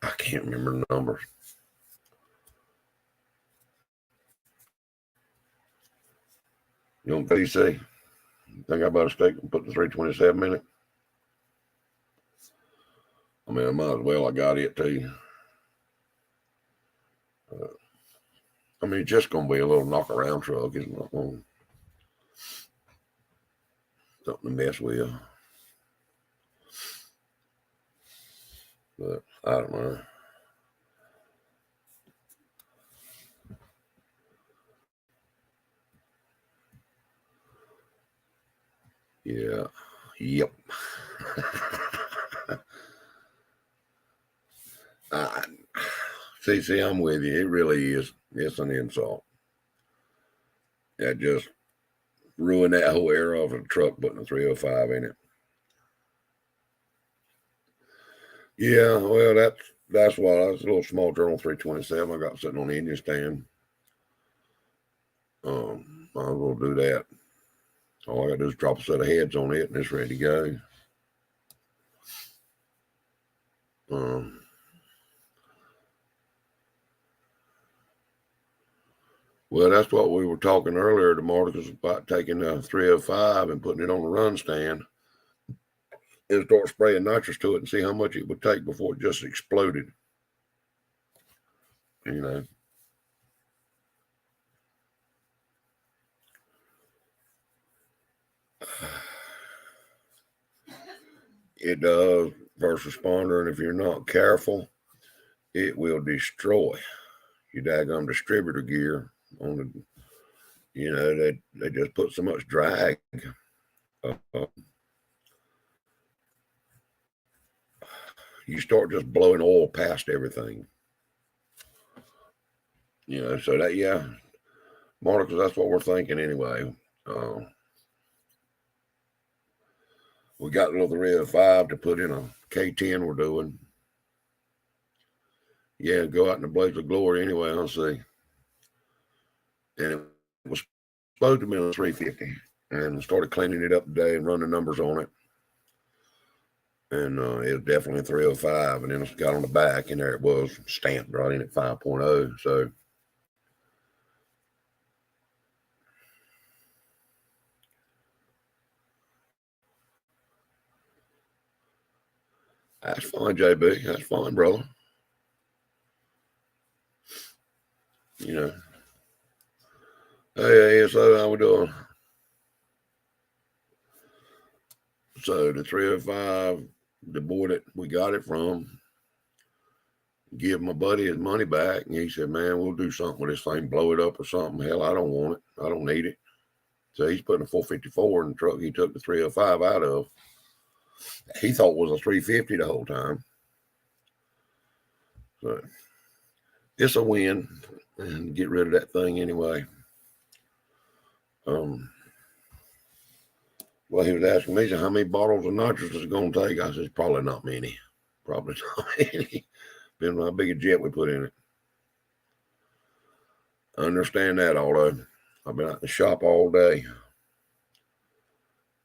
I can't remember the numbers. You know, PC. Think I better stick and put the 327 in it? I mean, I might as well. I got it too. I mean, it's just going to be a little knock around truck. It's not going something to mess with. But I don't know. Yeah. Yep. See, I'm with you. It really is. It's an insult. That just ruined that whole era of the truck putting a 305 in it. Yeah, well, that's why that's a little small Journal 327 I got sitting on the engine stand. Might as well do that. All I got to do is drop a set of heads on it and it's ready to go. Well, that's what we were talking earlier to Marcus about taking a 305 and putting it on the run stand and start spraying nitrous to it and see how much it would take before it just exploded. You know. It does, first responder, and if you're not careful, it will destroy your daggone distributor gear on the, you know, they just put so much drag. You start just blowing oil past everything. You know, so that, yeah, Marcus, that's what we're thinking anyway. We got another 305 to put in a K10 we're doing. Yeah, go out in the blaze of glory anyway, I'll see. And it was supposed to be a 350 and started cleaning it up today and running numbers on it. And it was definitely a 305. And then it got on the back and there it was stamped right in at 5.0. So that's fine, JB. That's fine, brother. You know. Hey, so how we doing? So the 305, the boy that we got it from, give my buddy his money back, and he said, "Man, we'll do something with this thing, blow it up or something. Hell, I don't want it. I don't need it." So he's putting a 454 in the truck he took the 305 out of. He thought it was a 350 the whole time. So it's a win, and get rid of that thing anyway. Well, he was asking me, how many bottles of nitrous is it going to take? I said, probably not many. Probably not many. Depending on how big a jet we put in it. I understand that, although I've been out in the shop all day.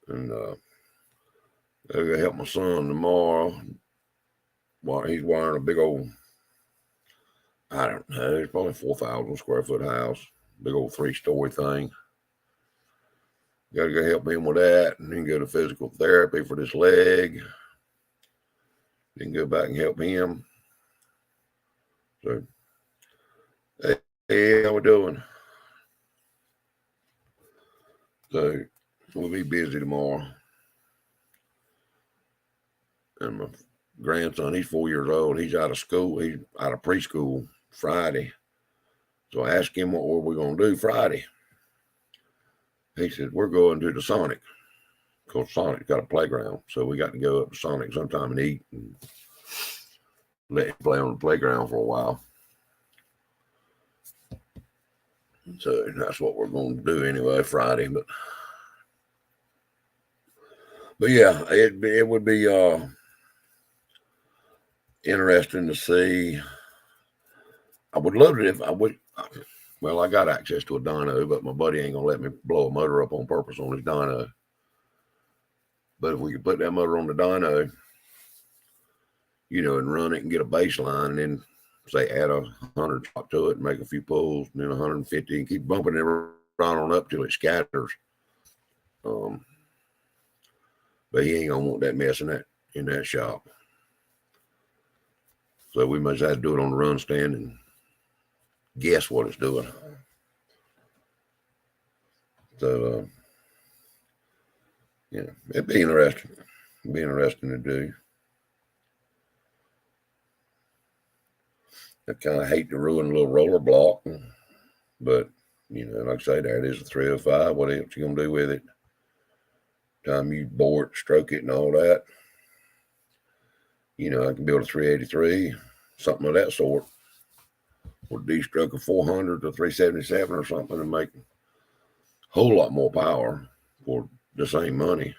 And I gotta help my son tomorrow. He's wiring a big old, I don't know, it's probably 4,000 square foot house. Big old 3-story thing. Got to go help him with that, and then go to physical therapy for this leg. Then go back and help him. So, hey, how we doing? So, we'll be busy tomorrow. And my grandson, he's 4 years old. He's out of school. He's out of preschool Friday. So I asked him what we're going to do Friday. He said, we're going to the Sonic. Because Sonic's got a playground. So we got to go up to Sonic sometime and eat and let him play on the playground for a while. So that's what we're going to do anyway Friday. But yeah, it would be interesting to see. I would love it if I would. Well, I got access to a dyno, but my buddy ain't gonna let me blow a motor up on purpose on his dyno. But if we could put that motor on the dyno, and run it and get a baseline, and then say add 100 chop to it and make a few pulls, and then 150, and keep bumping it right on up till it scatters. But he ain't gonna want that mess in that shop. So we must have to do it on the run stand and guess what it's doing. So, it'd be interesting. It'd be interesting to do. I kind of hate to ruin a little roller block, but, like I say, there it is, a 305. What else you going to do with it? Time you bore it, stroke it, and all that. I can build a 383, something of that sort. Or de-stroke a 400 to 377 or something and make a whole lot more power for the same money.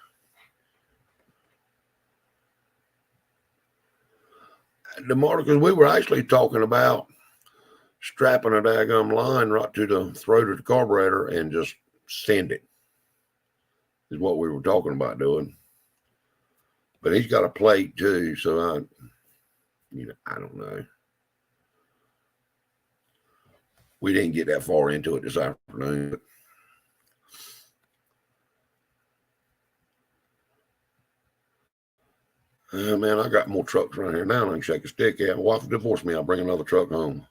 Because we were actually talking about strapping a daggum line right to the throat of the carburetor and just send it. Is what we were talking about doing. But he's got a plate too, so I don't know. We didn't get that far into it this afternoon. Man, I got more trucks around here now than I can shake a stick at. My wife will divorce me. I'll bring another truck home.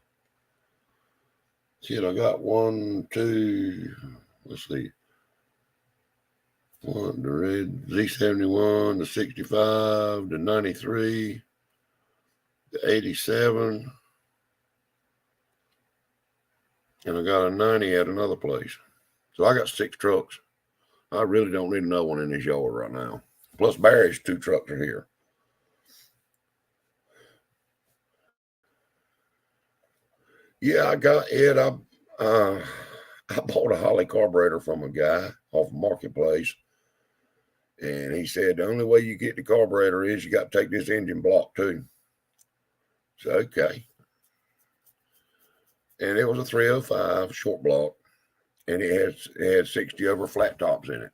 Shit, I got 1, 2, let's see. One, the red Z71, the 65, the 93, the 87, and I got a 90 at another place. So I got 6 trucks. I really don't need another one in this yard right now. Plus Barry's 2 trucks are here. Yeah, I got Ed. I bought a Holly carburetor from a guy off Marketplace. And he said, the only way you get the carburetor is you got to take this engine block too. So, okay. And it was a 305 short block. And it had 60 over flat tops in it.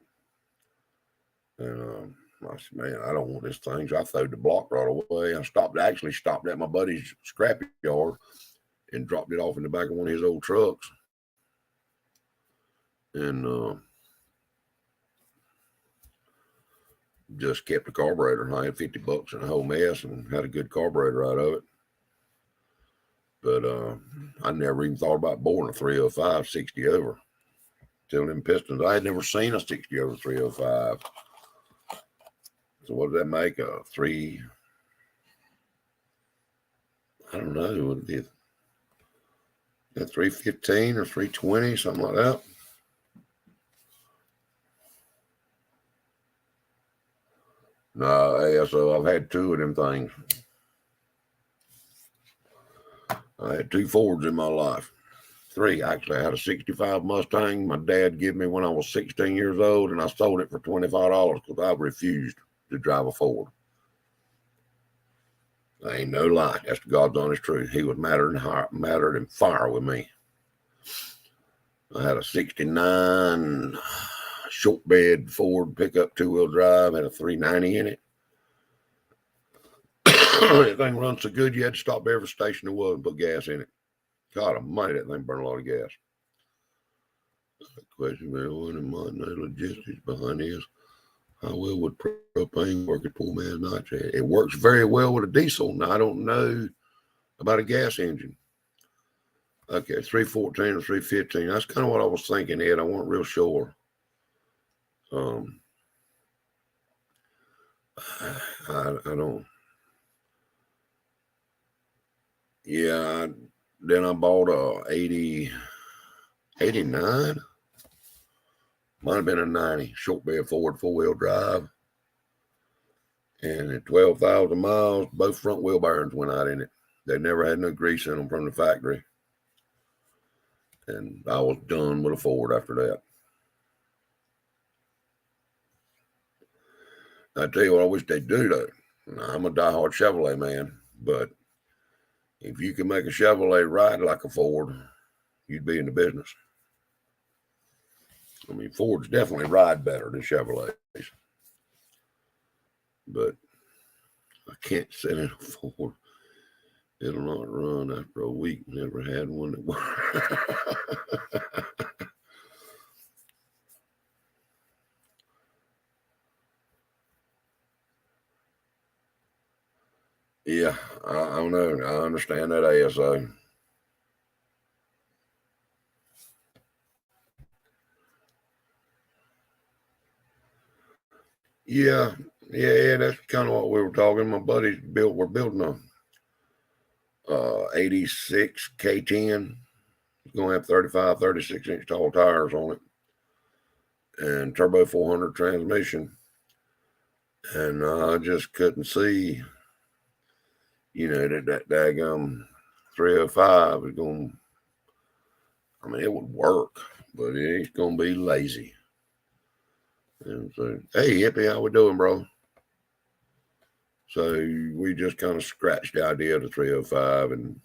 And I said, man, I don't want this thing. So I threw the block right away. I stopped at my buddy's scrap yard and dropped it off in the back of one of his old trucks. And just kept the carburetor. I had $50 in a whole mess and had a good carburetor out of it. But I never even thought about boring a 305 60 over. Till them pistons. I had never seen a 60 over 305. So what does that make? A 3? I don't know what it is. A 315 or 320, something like that. No, yeah, so I've had 2 of them things. I had 2 Fords in my life. three. Actually, I had a 65 Mustang my dad gave me when I was 16 years old, and I sold it for $25 because I refused to drive a Ford. I ain't no lie. That's the God's honest truth. He was madder than fire with me. I had a 69 short bed Ford pickup 2-wheel drive, had a 390 in it. That thing runs so good you had to stop every station there was and put gas in it. God almighty, that thing burned a lot of gas. Question, what am I no logistics behind this? How well would propane work at poor man's nitrate? It works very well with a diesel. Now, I don't know about a gas engine. Okay, 314 or 315. That's kind of what I was thinking, Ed. I wasn't real sure. I don't. Yeah, then I bought a 89. Might have been a 90 short bed Ford 4-wheel drive. And at 12,000 miles, both front wheel bearings went out in it. They never had no grease in them from the factory. And I was done with a Ford after that. I tell you what, I wish they'd do though. I'm a diehard Chevrolet man, but if you can make a Chevrolet ride like a Ford, you'd be in the business. I mean, Fords definitely ride better than Chevrolets, but I can't sit in a Ford. It'll not run after a week. Never had one that worked. Yeah, I don't know. I understand that ASA. Yeah, that's kind of what we were talking. My buddies we're building a 86 K10. It's going to have 35, 36-inch tall tires on it and turbo 400 transmission. And I just couldn't see, that daggum 305 is going, I mean, it would work, but it's going to be lazy. And so, hey, Hippie, how we doing, bro? So we just kind of scratched the idea of the 305, and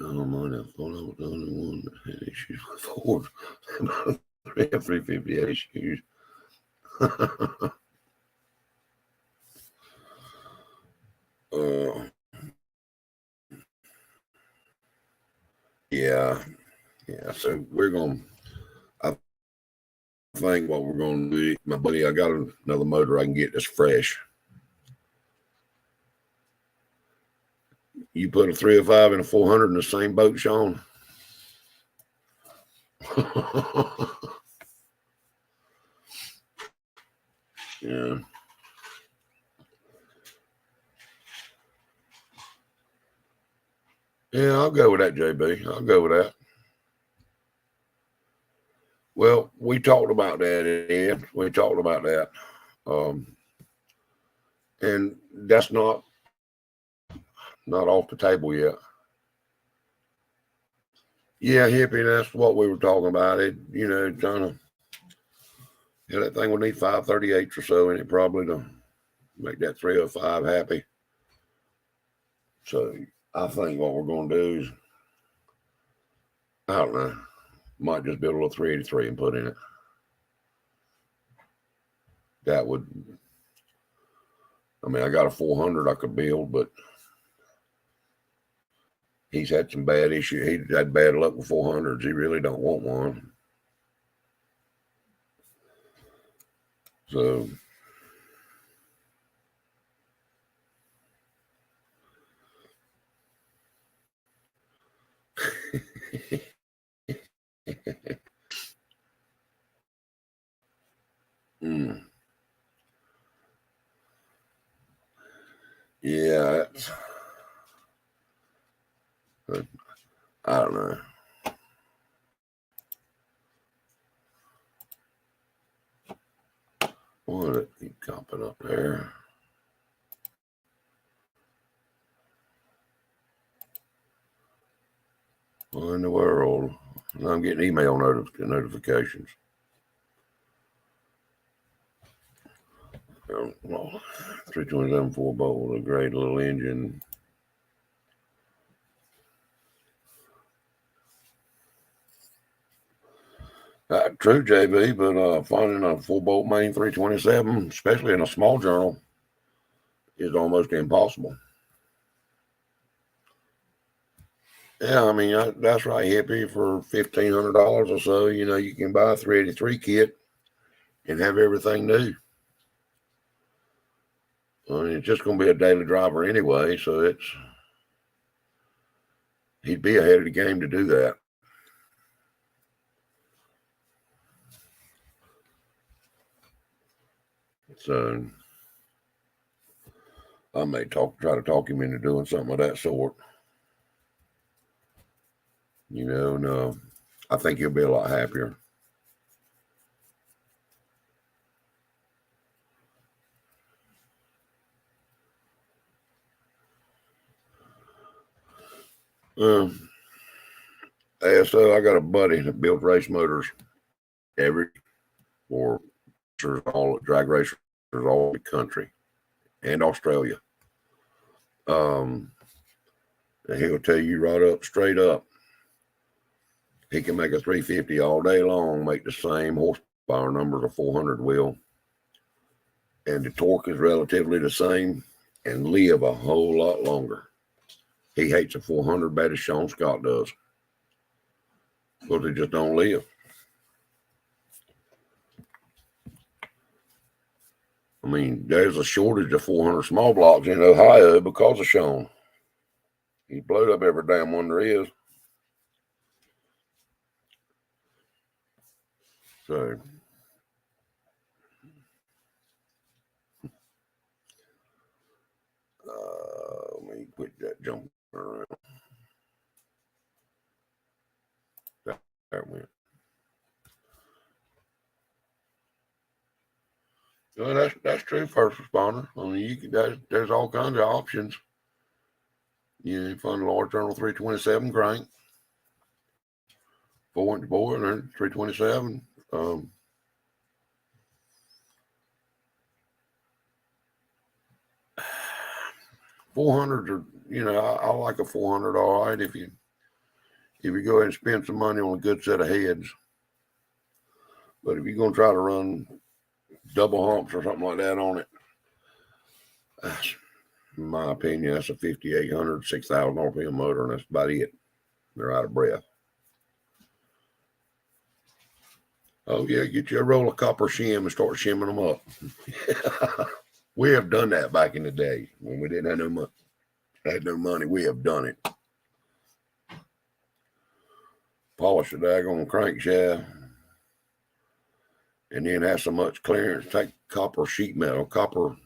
oh man, I thought I was the only one that had issues with Ford. 350 issues. Yeah. So we're going. I think what we're going to do, my buddy, I got another motor I can get that's fresh. You put a 305 and a 400 in the same boat, Sean? Yeah. Yeah, I'll go with that, JB. I'll go with that. Well, we talked about that, Ed. We talked about that. And that's not off the table yet. Yeah, Hippie, that's what we were talking about. It, trying to, that thing would need 538 or so in it probably to make that 305 happy. So I think what we're going to do is, I don't know, might just build a little 383 and put in it. That would, I mean, I got a 400 I could build, but he's had some bad issues. He's had bad luck with 400s. He really don't want one. So yeah, I don't know. Why did it keep popping up there? What in the world? I'm getting email notifications. Well, 327 4-bolt, a great little engine. True, JB, but finding a 4-bolt main 327, especially in a small journal, is almost impossible. Yeah, I mean, that's right, hippie. For $1,500 or so, you can buy a 383 kit and have everything new. I mean, it's just going to be a daily driver anyway, so he'd be ahead of the game to do that. So I may try to talk him into doing something of that sort. No, I think he'll be a lot happier. So I got a buddy that built race motors for all drag racers all over the country and Australia. And he'll tell you right up, straight up, he can make a 350 all day long, make the same horsepower numbers a 400 will, and the torque is relatively the same, and live a whole lot longer. He hates a 400 bad as Sean Scott does, because they just don't live. I mean, there's a shortage of 400 small blocks in Ohio because of Sean. He blowed up every damn one there is. So, let me quit that jumping around. That went. Well, that's true, first responder. I mean, there's all kinds of options. You find a large journal 327 crank, 4-inch bore, and 327. 400s are, I like a 400 all right if you go ahead and spend some money on a good set of heads. But if you're going to try to run double humps or something like that on it, in my opinion, that's a 5,800, 6,000 RPM motor, and that's about it. They're out of breath. Oh, yeah, get you a roll of copper shim and start shimming them up. We have done that back in the day when we didn't have no money. Had no money. We have done it. Polish the daggone crankshaft, and then have so much clearance. Take copper sheet metal, copper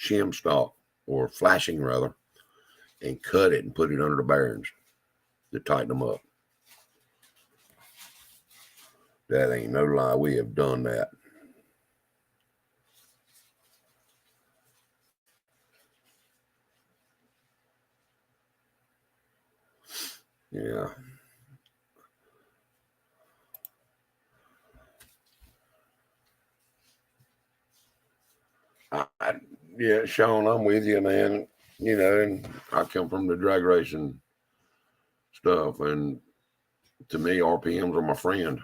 shim stock, or flashing rather, and cut it and put it under the bearings to tighten them up. That ain't no lie. We have done that. Yeah. Yeah, Sean, I'm with you, man. And I come from the drag racing stuff, and to me, RPMs are my friend.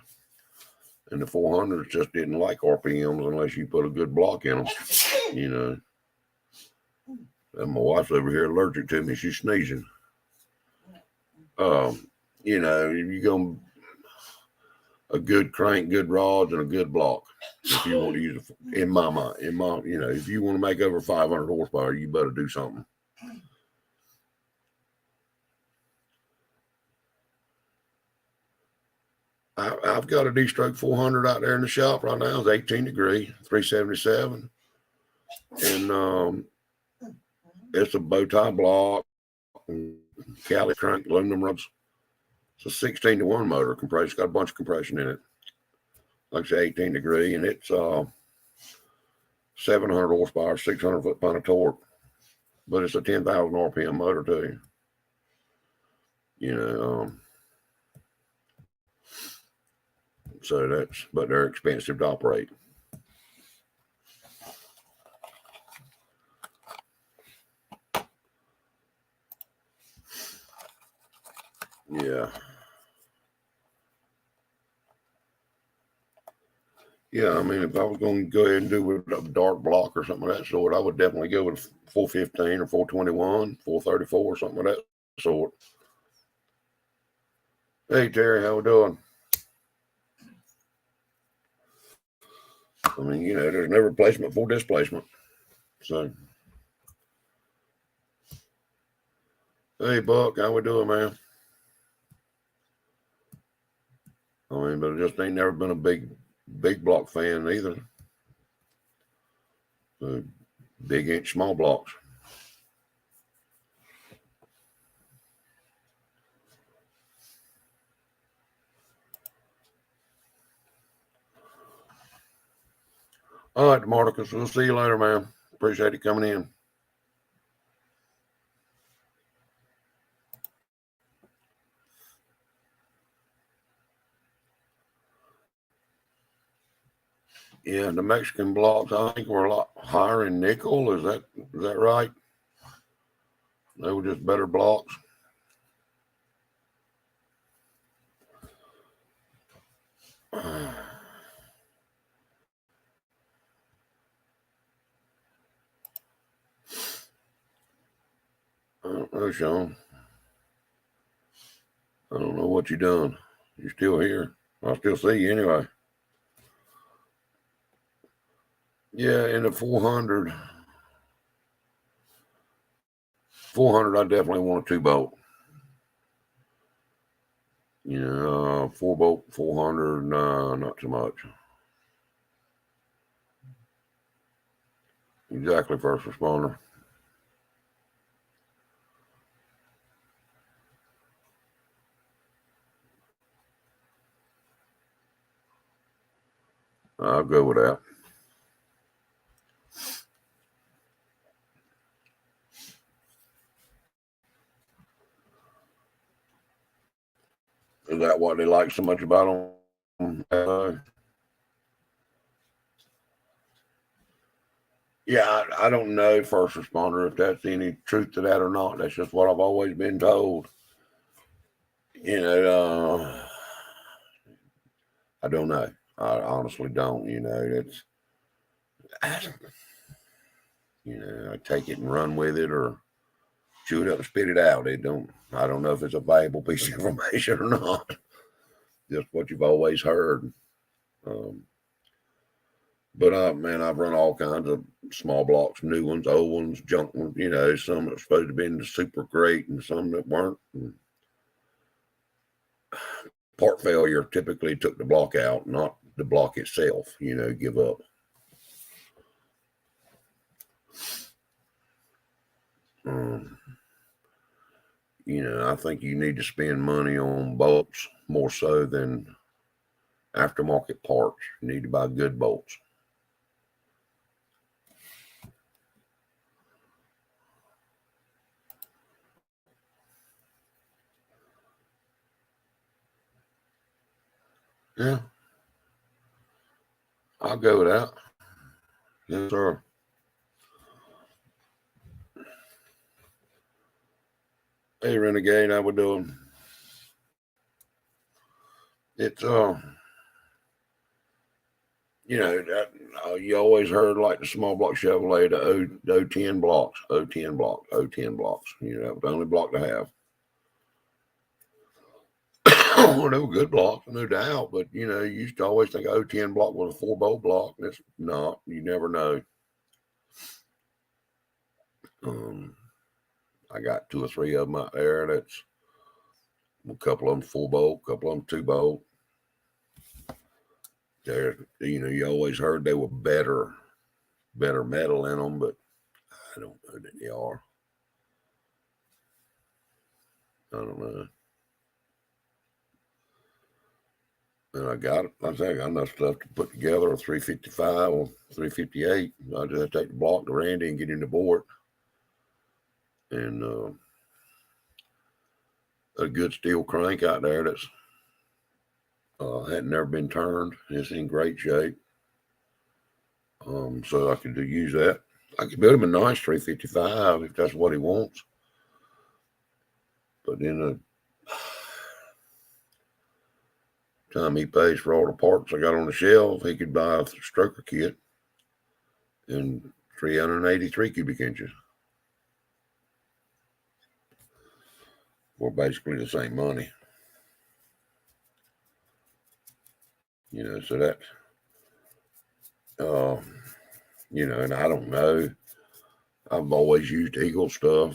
And the 400s just didn't like RPMs unless you put a good block in them, And my wife's over here allergic to me. She's sneezing. You go a good crank, good rods, and a good block. If you want to use it, in my mind, if you want to make over 500 horsepower, you better do something. I've got a D-stroke 400 out there in the shop right now. It's 18 degree, 377, and it's a bow tie block, Cali crank, aluminum rods. It's a 16-to-1 motor compression. It's got a bunch of compression in it. Like I say, 18 degree, and it's 700 horsepower, 600 foot-pound of torque. But it's a 10,000 RPM motor too. So but they're expensive to operate. Yeah. Yeah, I mean, if I was going to go ahead and do with a dark block or something of that sort, I would definitely go with 415 or 421, 434 or something of that sort. Hey, Terry, how we doing? I mean, there's no replacement for displacement. So, hey, Buck, how we doing, man? I mean, but I just ain't never been a big block fan either. So, big inch, small blocks. All right, Marcus, we'll see you later, man. Appreciate you coming in. Yeah, the Mexican blocks, I think, were a lot higher in nickel. Is that right? They were just better blocks. I don't know, Sean. I don't know what you done. You're still here. I still see you anyway. Yeah, in the 400, I definitely want a 2-bolt. 4-bolt, 400, nah, not too much. Exactly, first responder. I'll go with that. Is that what they like so much about them? Yeah, I don't know, first responder, if that's any truth to that or not. That's just what I've always been told. I don't know. I honestly don't. It's I take it and run with it or chew it up and spit it out. I don't know if it's a valuable piece of information or not. Just what you've always heard. But man, I've run all kinds of small blocks, new ones, old ones, junk ones. Some that were supposed to be super great and some that weren't. Part failure typically took the block out, not the block itself. Give up. I think you need to spend money on bolts more so than aftermarket parts. You need to buy good bolts. Yeah, I'll go with that. Yes, sir. Hey, Renegade, how we doing? It's you always heard like the small block Chevrolet, the 010 blocks, 010 blocks, 010 blocks. That was the only block to have. Well, they were good blocks, no doubt, but you used to always think 010 block was a 4-bolt block. That's not. You never know. I got 2 or 3 of them out there. That's a couple of them 4-bolt, a couple of them 2-bolt. You always heard they were better metal in them, but I don't know that they are. I don't know. And I got enough stuff to put together a 355 or 358. I just take the block to Randy and get in the board. And a good steel crank out there that's Hadn't never been turned. It's in great shape. So I could use that. I could build him a nice 355 if that's what he wants. But then the time he pays for all the parts I got on the shelf, he could buy a stroker kit and 383 cubic inches. For basically the same money. So that, and I don't know. I've always used Eagle stuff.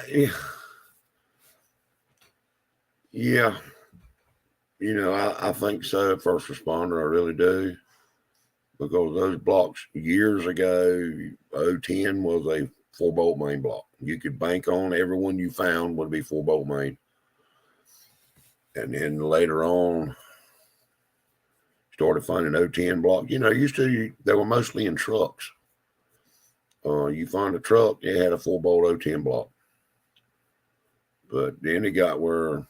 Yeah. I think so. First responder, I really do. Because those blocks years ago, 010 was a 4-bolt main block. You could bank on every one you found would be 4-bolt main. And then later on, started finding 010 blocks. Used to, they were mostly in trucks. You find a truck, it had a 4-bolt 010 block. But then it got where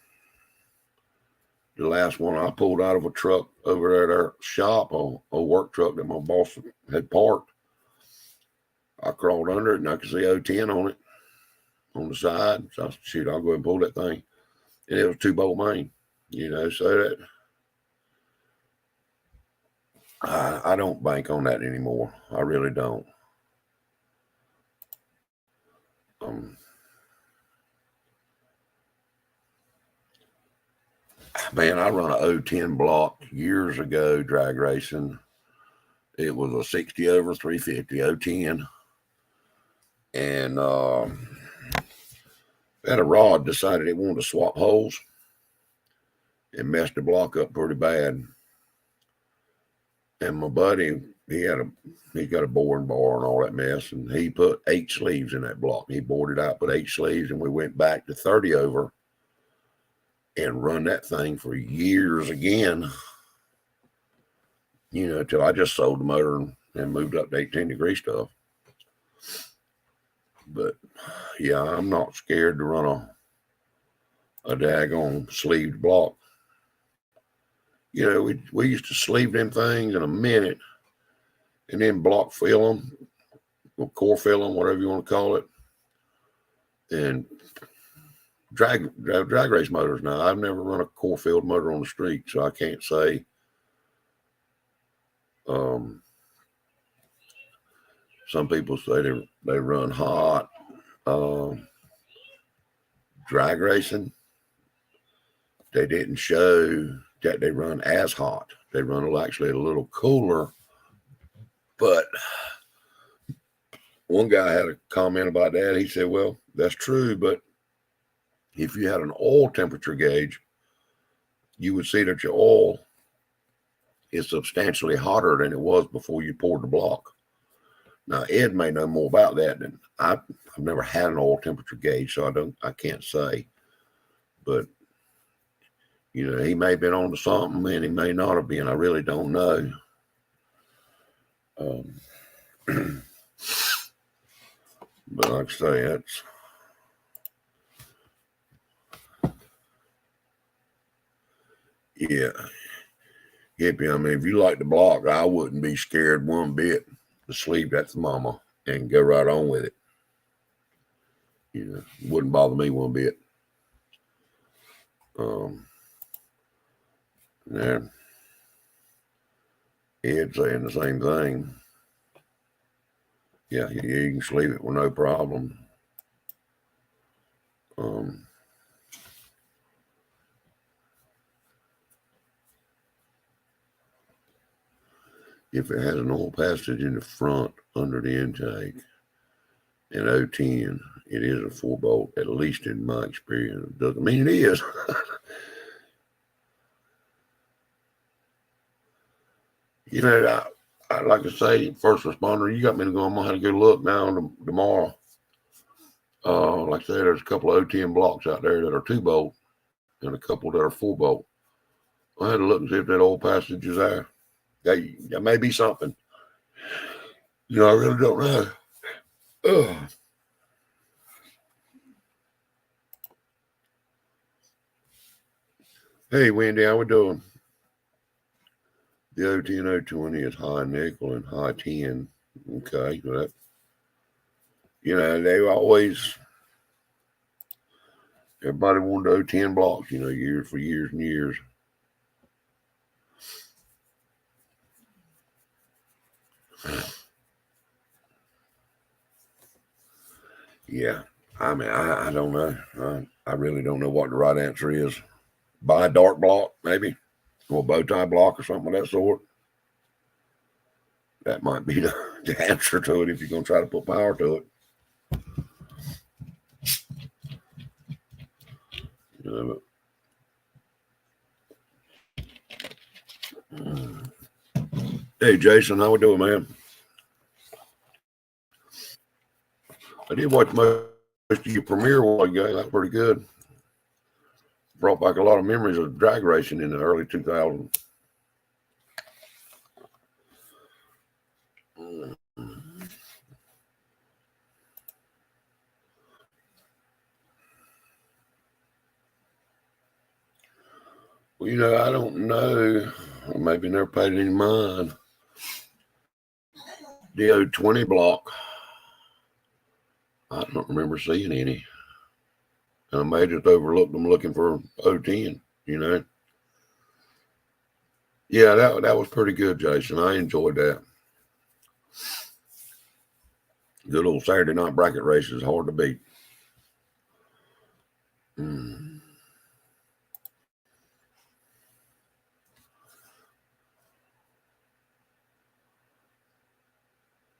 the last one I pulled out of a truck over at our shop, a work truck that my boss had parked. I crawled under it and I could see 010 on it, on the side. So I said, shoot, I'll go ahead and pull that thing. And it was 2-bolt main, so that I don't bank on that anymore. I really don't. Man, I run a 010 block years ago drag racing. It was a 60 over 350 010. And had a rod decided it wanted to swap holes and messed the block up pretty bad. And my buddy, he got a boring bar and all that mess, and he put 8 sleeves in that block. He bored it out, put 8 sleeves, and we went back to 30 over and run that thing for years again, till I just sold the motor and moved up to 18-degree stuff. But yeah, I'm not scared to run a daggone sleeved block. We used to sleeve them things in a minute and then block fill them, or core fill them, whatever you want to call it, and drag race motors. Now, I've never run a core filled motor on the street, so I can't say. Some people say they run hot. Drag racing, they didn't show that they run as hot. They run actually a little cooler. But one guy had a comment about that. He said, well, that's true, but if you had an oil temperature gauge, you would see that your oil is substantially hotter than it was before you poured the block. Now, Ed may know more about that than I've never had an oil temperature gauge, so I can't say. But he may have been on to something, and he may not have been. I really don't know. But like I say, that's. Yeah. Hippie, I mean, if you like the block, I wouldn't be scared one bit to sleeve that thermometer and go right on with it. Wouldn't bother me one bit. Yeah. Ed saying the same thing. Yeah, you can sleeve it with no problem. If it has an oil passage in the front under the intake, and 010, it is a 4-bolt, at least in my experience. Doesn't mean it is. I'd like to say, first responder, you got me to go. I'm going to have to go look now tomorrow. Like I said, there's a couple of 010 blocks out there that are 2-bolt and a couple that are 4-bolt. I had to look and see if that oil passage is there. That may be something. I really don't know. Ugh. Hey, Wendy, how we doing? The OT and 020 is high nickel and high tin. Okay, well, they always, everybody wanted 010 blocks, years for years and years. Yeah, I mean, I don't know. I really don't know what the right answer is. Buy a dark block, maybe, or a bow tie block or something of that sort. That might be the answer to it if you're going to try to put power to it. Hey, Jason, how we doing, man? I did watch most of your premiere a while ago. That's pretty good. Brought back a lot of memories of drag racing in the early 2000s. Well, I don't know. Maybe never paid any mind. The 020 block. I don't remember seeing any. And I may just overlooked them looking for 010, Yeah, that was pretty good, Jason. I enjoyed that. Good old Saturday night bracket race is hard to beat.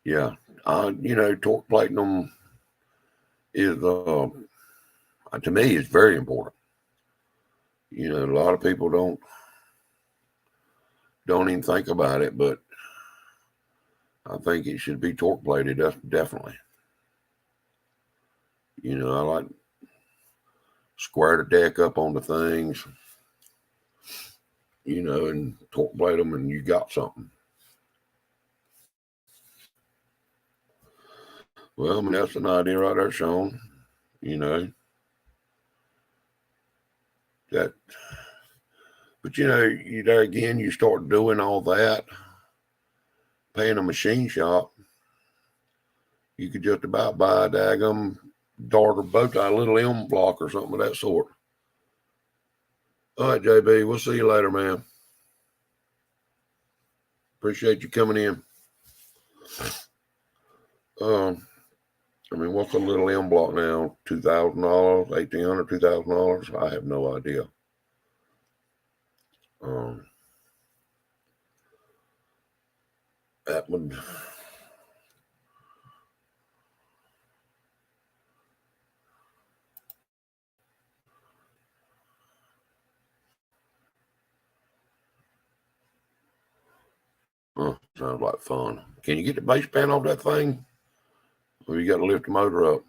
Yeah. Torque platinum is, to me, is very important. A lot of people don't even think about it, but I think it should be torque plated. That's definitely. I like square the deck up on the things, and torque plate them, and you got something. Well, I mean, that's an idea right there, Sean. That, but you there again, you start doing all that, paying a machine shop. You could just about buy a daggum dart or bow tie, a little M block or something of that sort. All right, JB, we'll see you later, man. Appreciate you coming in. What's a little M block now? $2,000, $1,800, $2,000? I have no idea. That would. Sounds like fun. Can you get the base pan off that thing? Or you got to lift the motor up?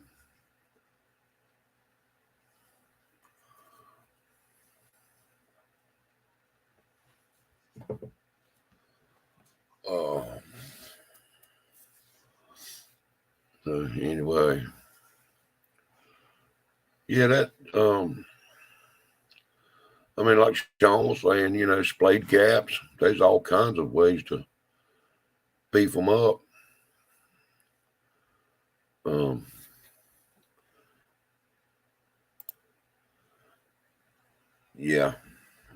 So anyway, yeah, that like Sean was saying, splayed caps. There's all kinds of ways to beef them up. Yeah,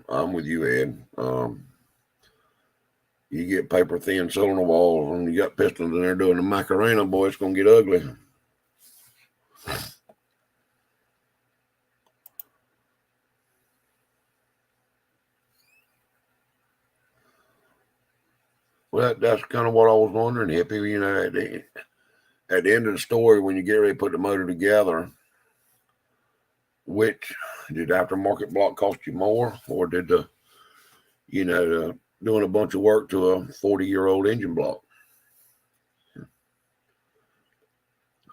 I'm with you, Ed. You get paper thin cylinder walls and you got pistons in there doing the Macarena, boy, it's going to get ugly. Well, that's kind of what I was wondering, Hippie. At the end of the story, when you get ready to put the motor together, which did aftermarket block cost you more, or did doing a bunch of work to a 40-year-old engine block?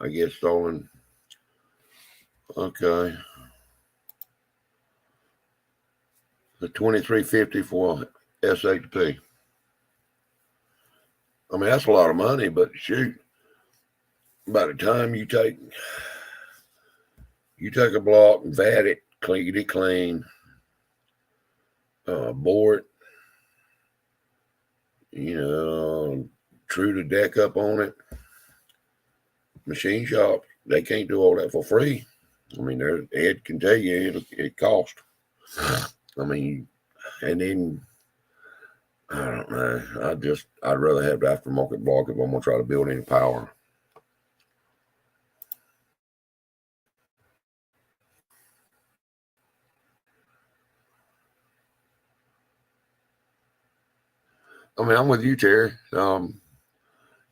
I guess so. Okay. The 2350 for SHP. I mean, that's a lot of money, but shoot, by the time you take a block, vat it, clean it clean, bore it, true the deck up on it. Machine shop, they can't do all that for free. I mean, Ed can tell you it costs. I mean, and then I don't know. I'd rather have the aftermarket block if I'm gonna try to build any power. I mean, I'm with you, Terry.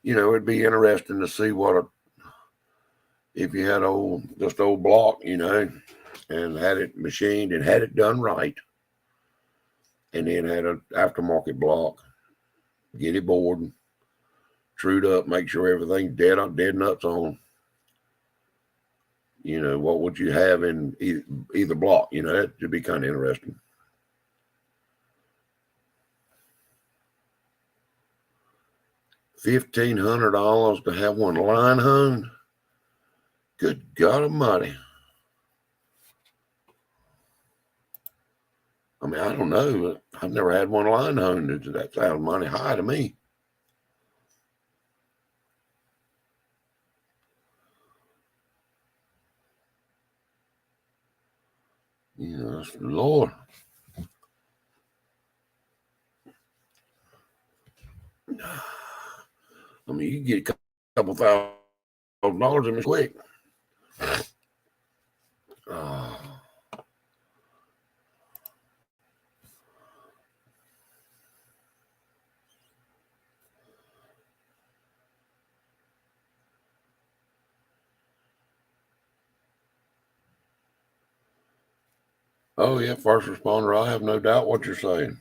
It'd be interesting to see if you had just old block, and had it machined and had it done right, and then had an aftermarket block, get it bored, trued up, make sure everything's dead nuts on. What would you have in either block? That should be kind of interesting. $1,500 to have one line hung. Good God Almighty! I mean, I don't know. I've never had one line hung. That sounds mighty high to me. Lord. I mean, you can get a couple $1,000 in this quick. Oh yeah, first responder. I have no doubt what you're saying.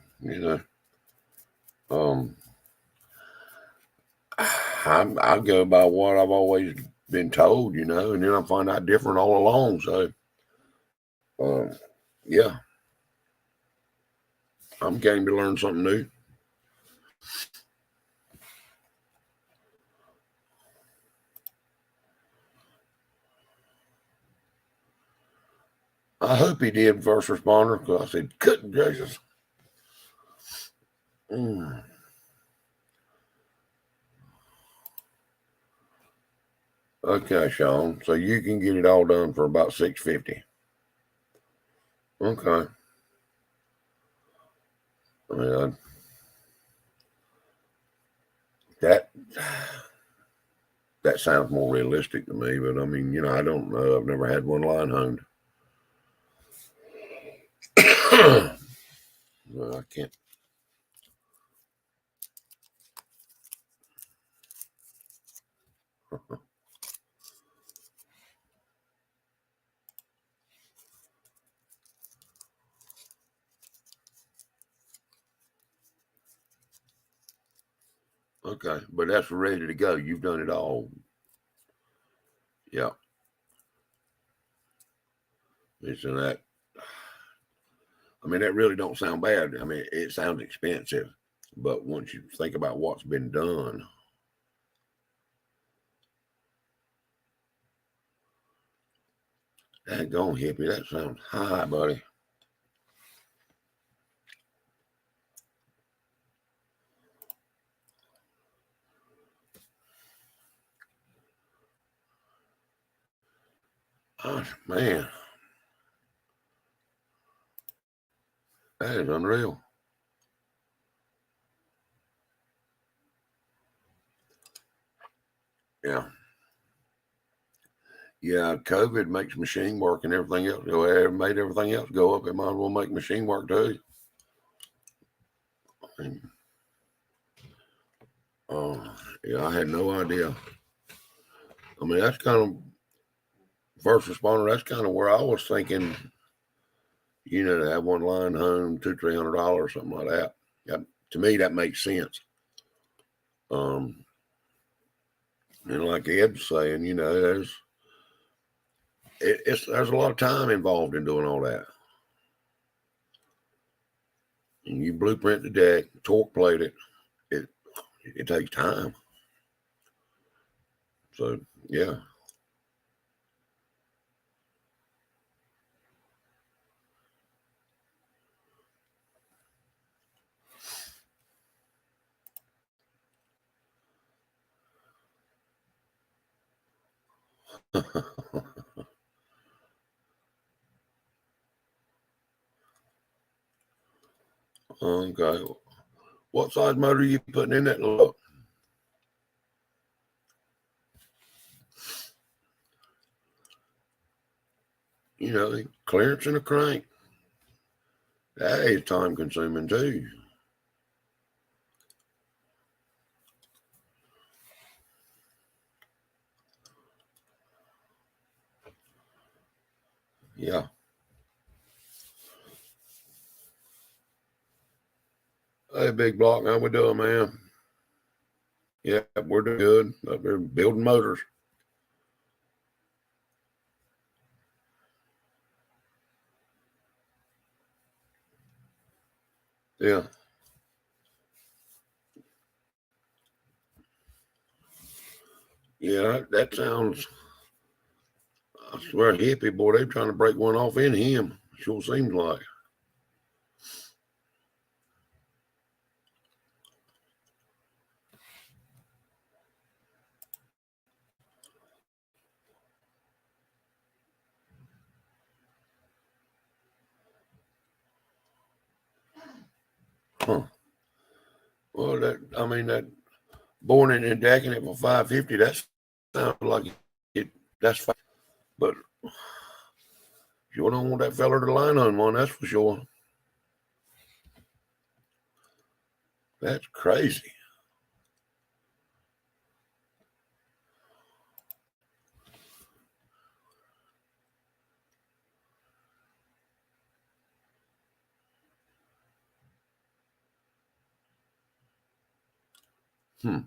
I go by what I've always been told, and then I find out different all along. So, yeah, I'm game to learn something new. I hope he did first responder because I said, "Good gracious." Okay, Sean. So you can get it all done for about $650. Okay. I mean, that sounds more realistic to me. But I mean, I don't know. I've never had one line hung. No, I can't. Okay, but that's ready to go. You've done it all. Yeah. Isn't that? I mean, that really don't sound bad. I mean, it sounds expensive, but once you think about what's been done, that gone hippie. That sounds high, buddy. Oh, man, that is unreal. Yeah. Yeah, COVID makes machine work and everything else. It made everything else go up. It might as well make machine work too. Yeah, I had no idea. I mean, that's kind of first responder. That's kind of where I was thinking. To have one line home, $200-300, something like that. To me, that makes sense. And like Ed's saying, there's a lot of time involved in doing all that. And you blueprint the deck, torque plate it. it takes time. So, yeah. Okay. What size motor are you putting in that look? You know, the clearance and a crank. That is time consuming too. Yeah. Hey, Big Block, how we doing, man? Yeah, we're doing good. Up there building motors. Yeah. Yeah, that sounds, I swear, hippie, boy, they trying to break one off in him. Sure seems like. Huh. Well, that born in and decking it for 550, that sounds like it, that's fine. But you don't want that feller to line on one, that's for sure. That's crazy. Hmm.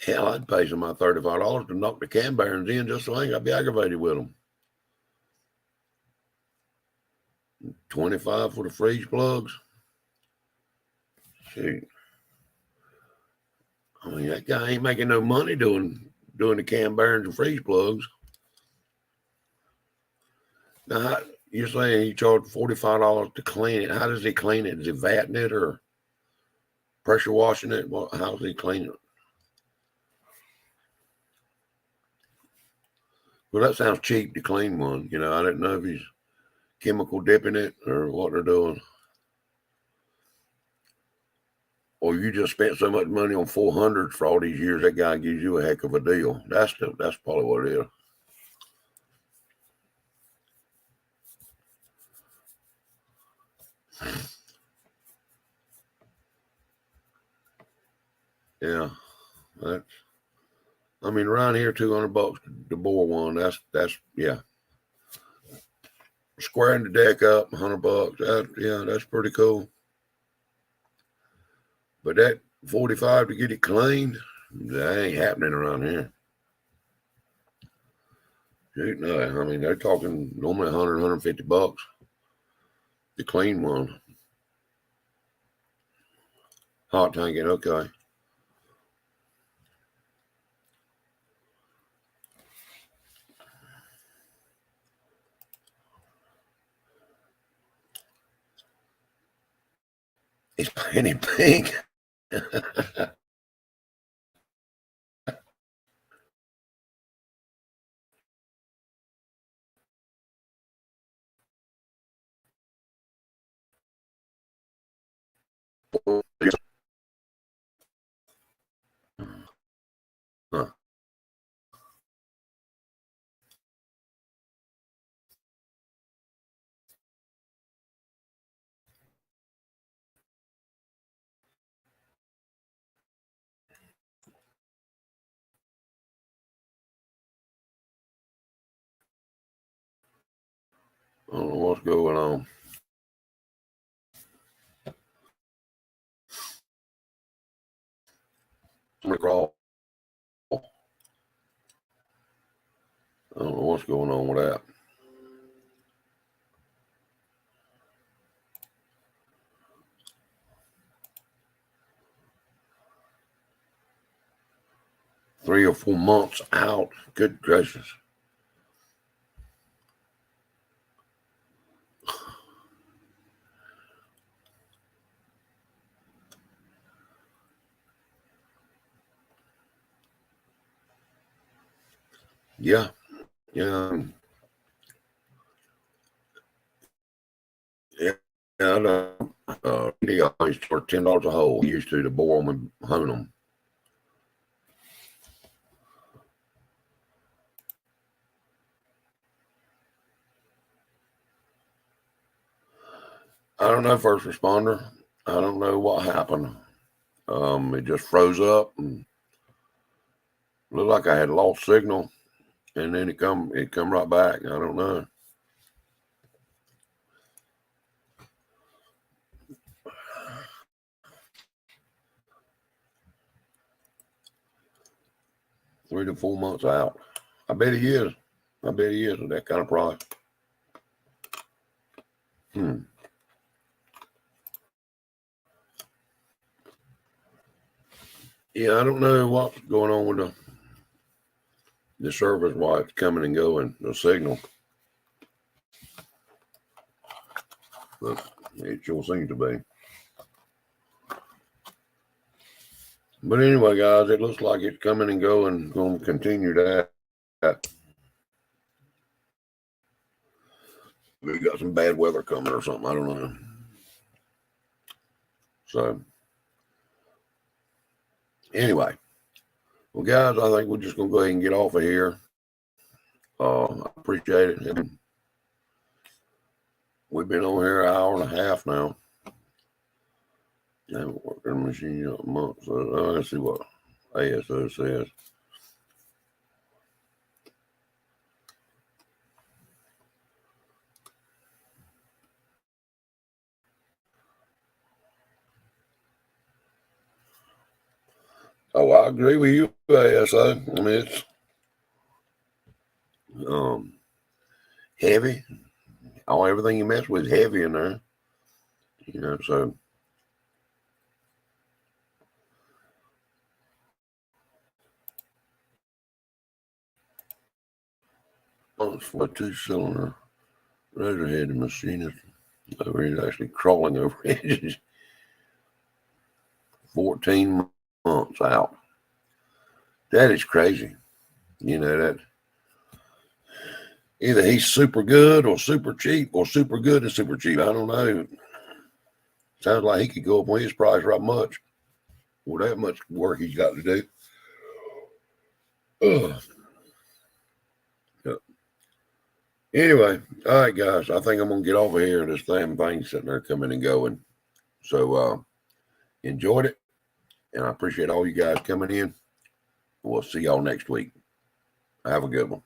Hell, I'd pay somebody $35 to knock the cam bearings in just so I ain't got to be aggravated with them. 25 for the freeze plugs. Shoot. I mean, that guy ain't making no money doing the cam bearings and freeze plugs. Now, you're saying he charged $45 to clean it. How does he clean it? Is he vatting it or pressure washing it? Well, how does he clean it? Well, that sounds cheap to clean one. You know, I didn't know if he's chemical dipping it or what they're doing. Or you just spent so much money on 400s for all these years, that guy gives you a heck of a deal. That's probably what it is. Yeah, that's. I mean, around here, $200 to bore one. That's yeah. Squaring the deck up, $100. That's pretty cool. But that 45 to get it cleaned, that ain't happening around here. Shoot, no. I mean, they're talking normally $100, $150 to clean one. Hot tanking, okay. It's painted pink. Huh. I don't know what's going on. Crawl. I don't know what's going on with that. 3 or 4 months out. Good gracious. Yeah. Yeah. Yeah. I know. He always charged $10 a hole. He used to bore them and hone them. I don't know, first responder. I don't know what happened. It just froze up and looked like I had lost signal, and then it come right back. I don't know. Three to 4 months out. I bet he is. I bet he is with that kind of price. Yeah, I don't know what's going on with the service, why it's coming and going, the signal. But it sure seems to be. But anyway, guys, it looks like it's coming and going. Going to continue that. We got some bad weather coming or something. I don't know. So, anyway, well, guys, I think we're just going to go ahead and get off of here. I appreciate it. We've been on here an hour and a half now. I haven't worked on the machine in a month. So, let's see what ASO says. Oh, I agree with you, ASO. I mean, it's heavy. Everything you mess with is heavy in there. You know, so for a 2-cylinder rotor-headed machinist over here actually crawling over edges. 14 months out. That is crazy. You know, that either he's super good or super cheap or super good and super cheap. I don't know. Sounds like he could go up on his price right much. Well, that much work he's got to do. Ugh. Yeah. Anyway, all right, guys. I think I'm going to get over here. This damn thing sitting there coming and going. So, enjoyed it. And I appreciate all you guys coming in. We'll see y'all next week. Have a good one.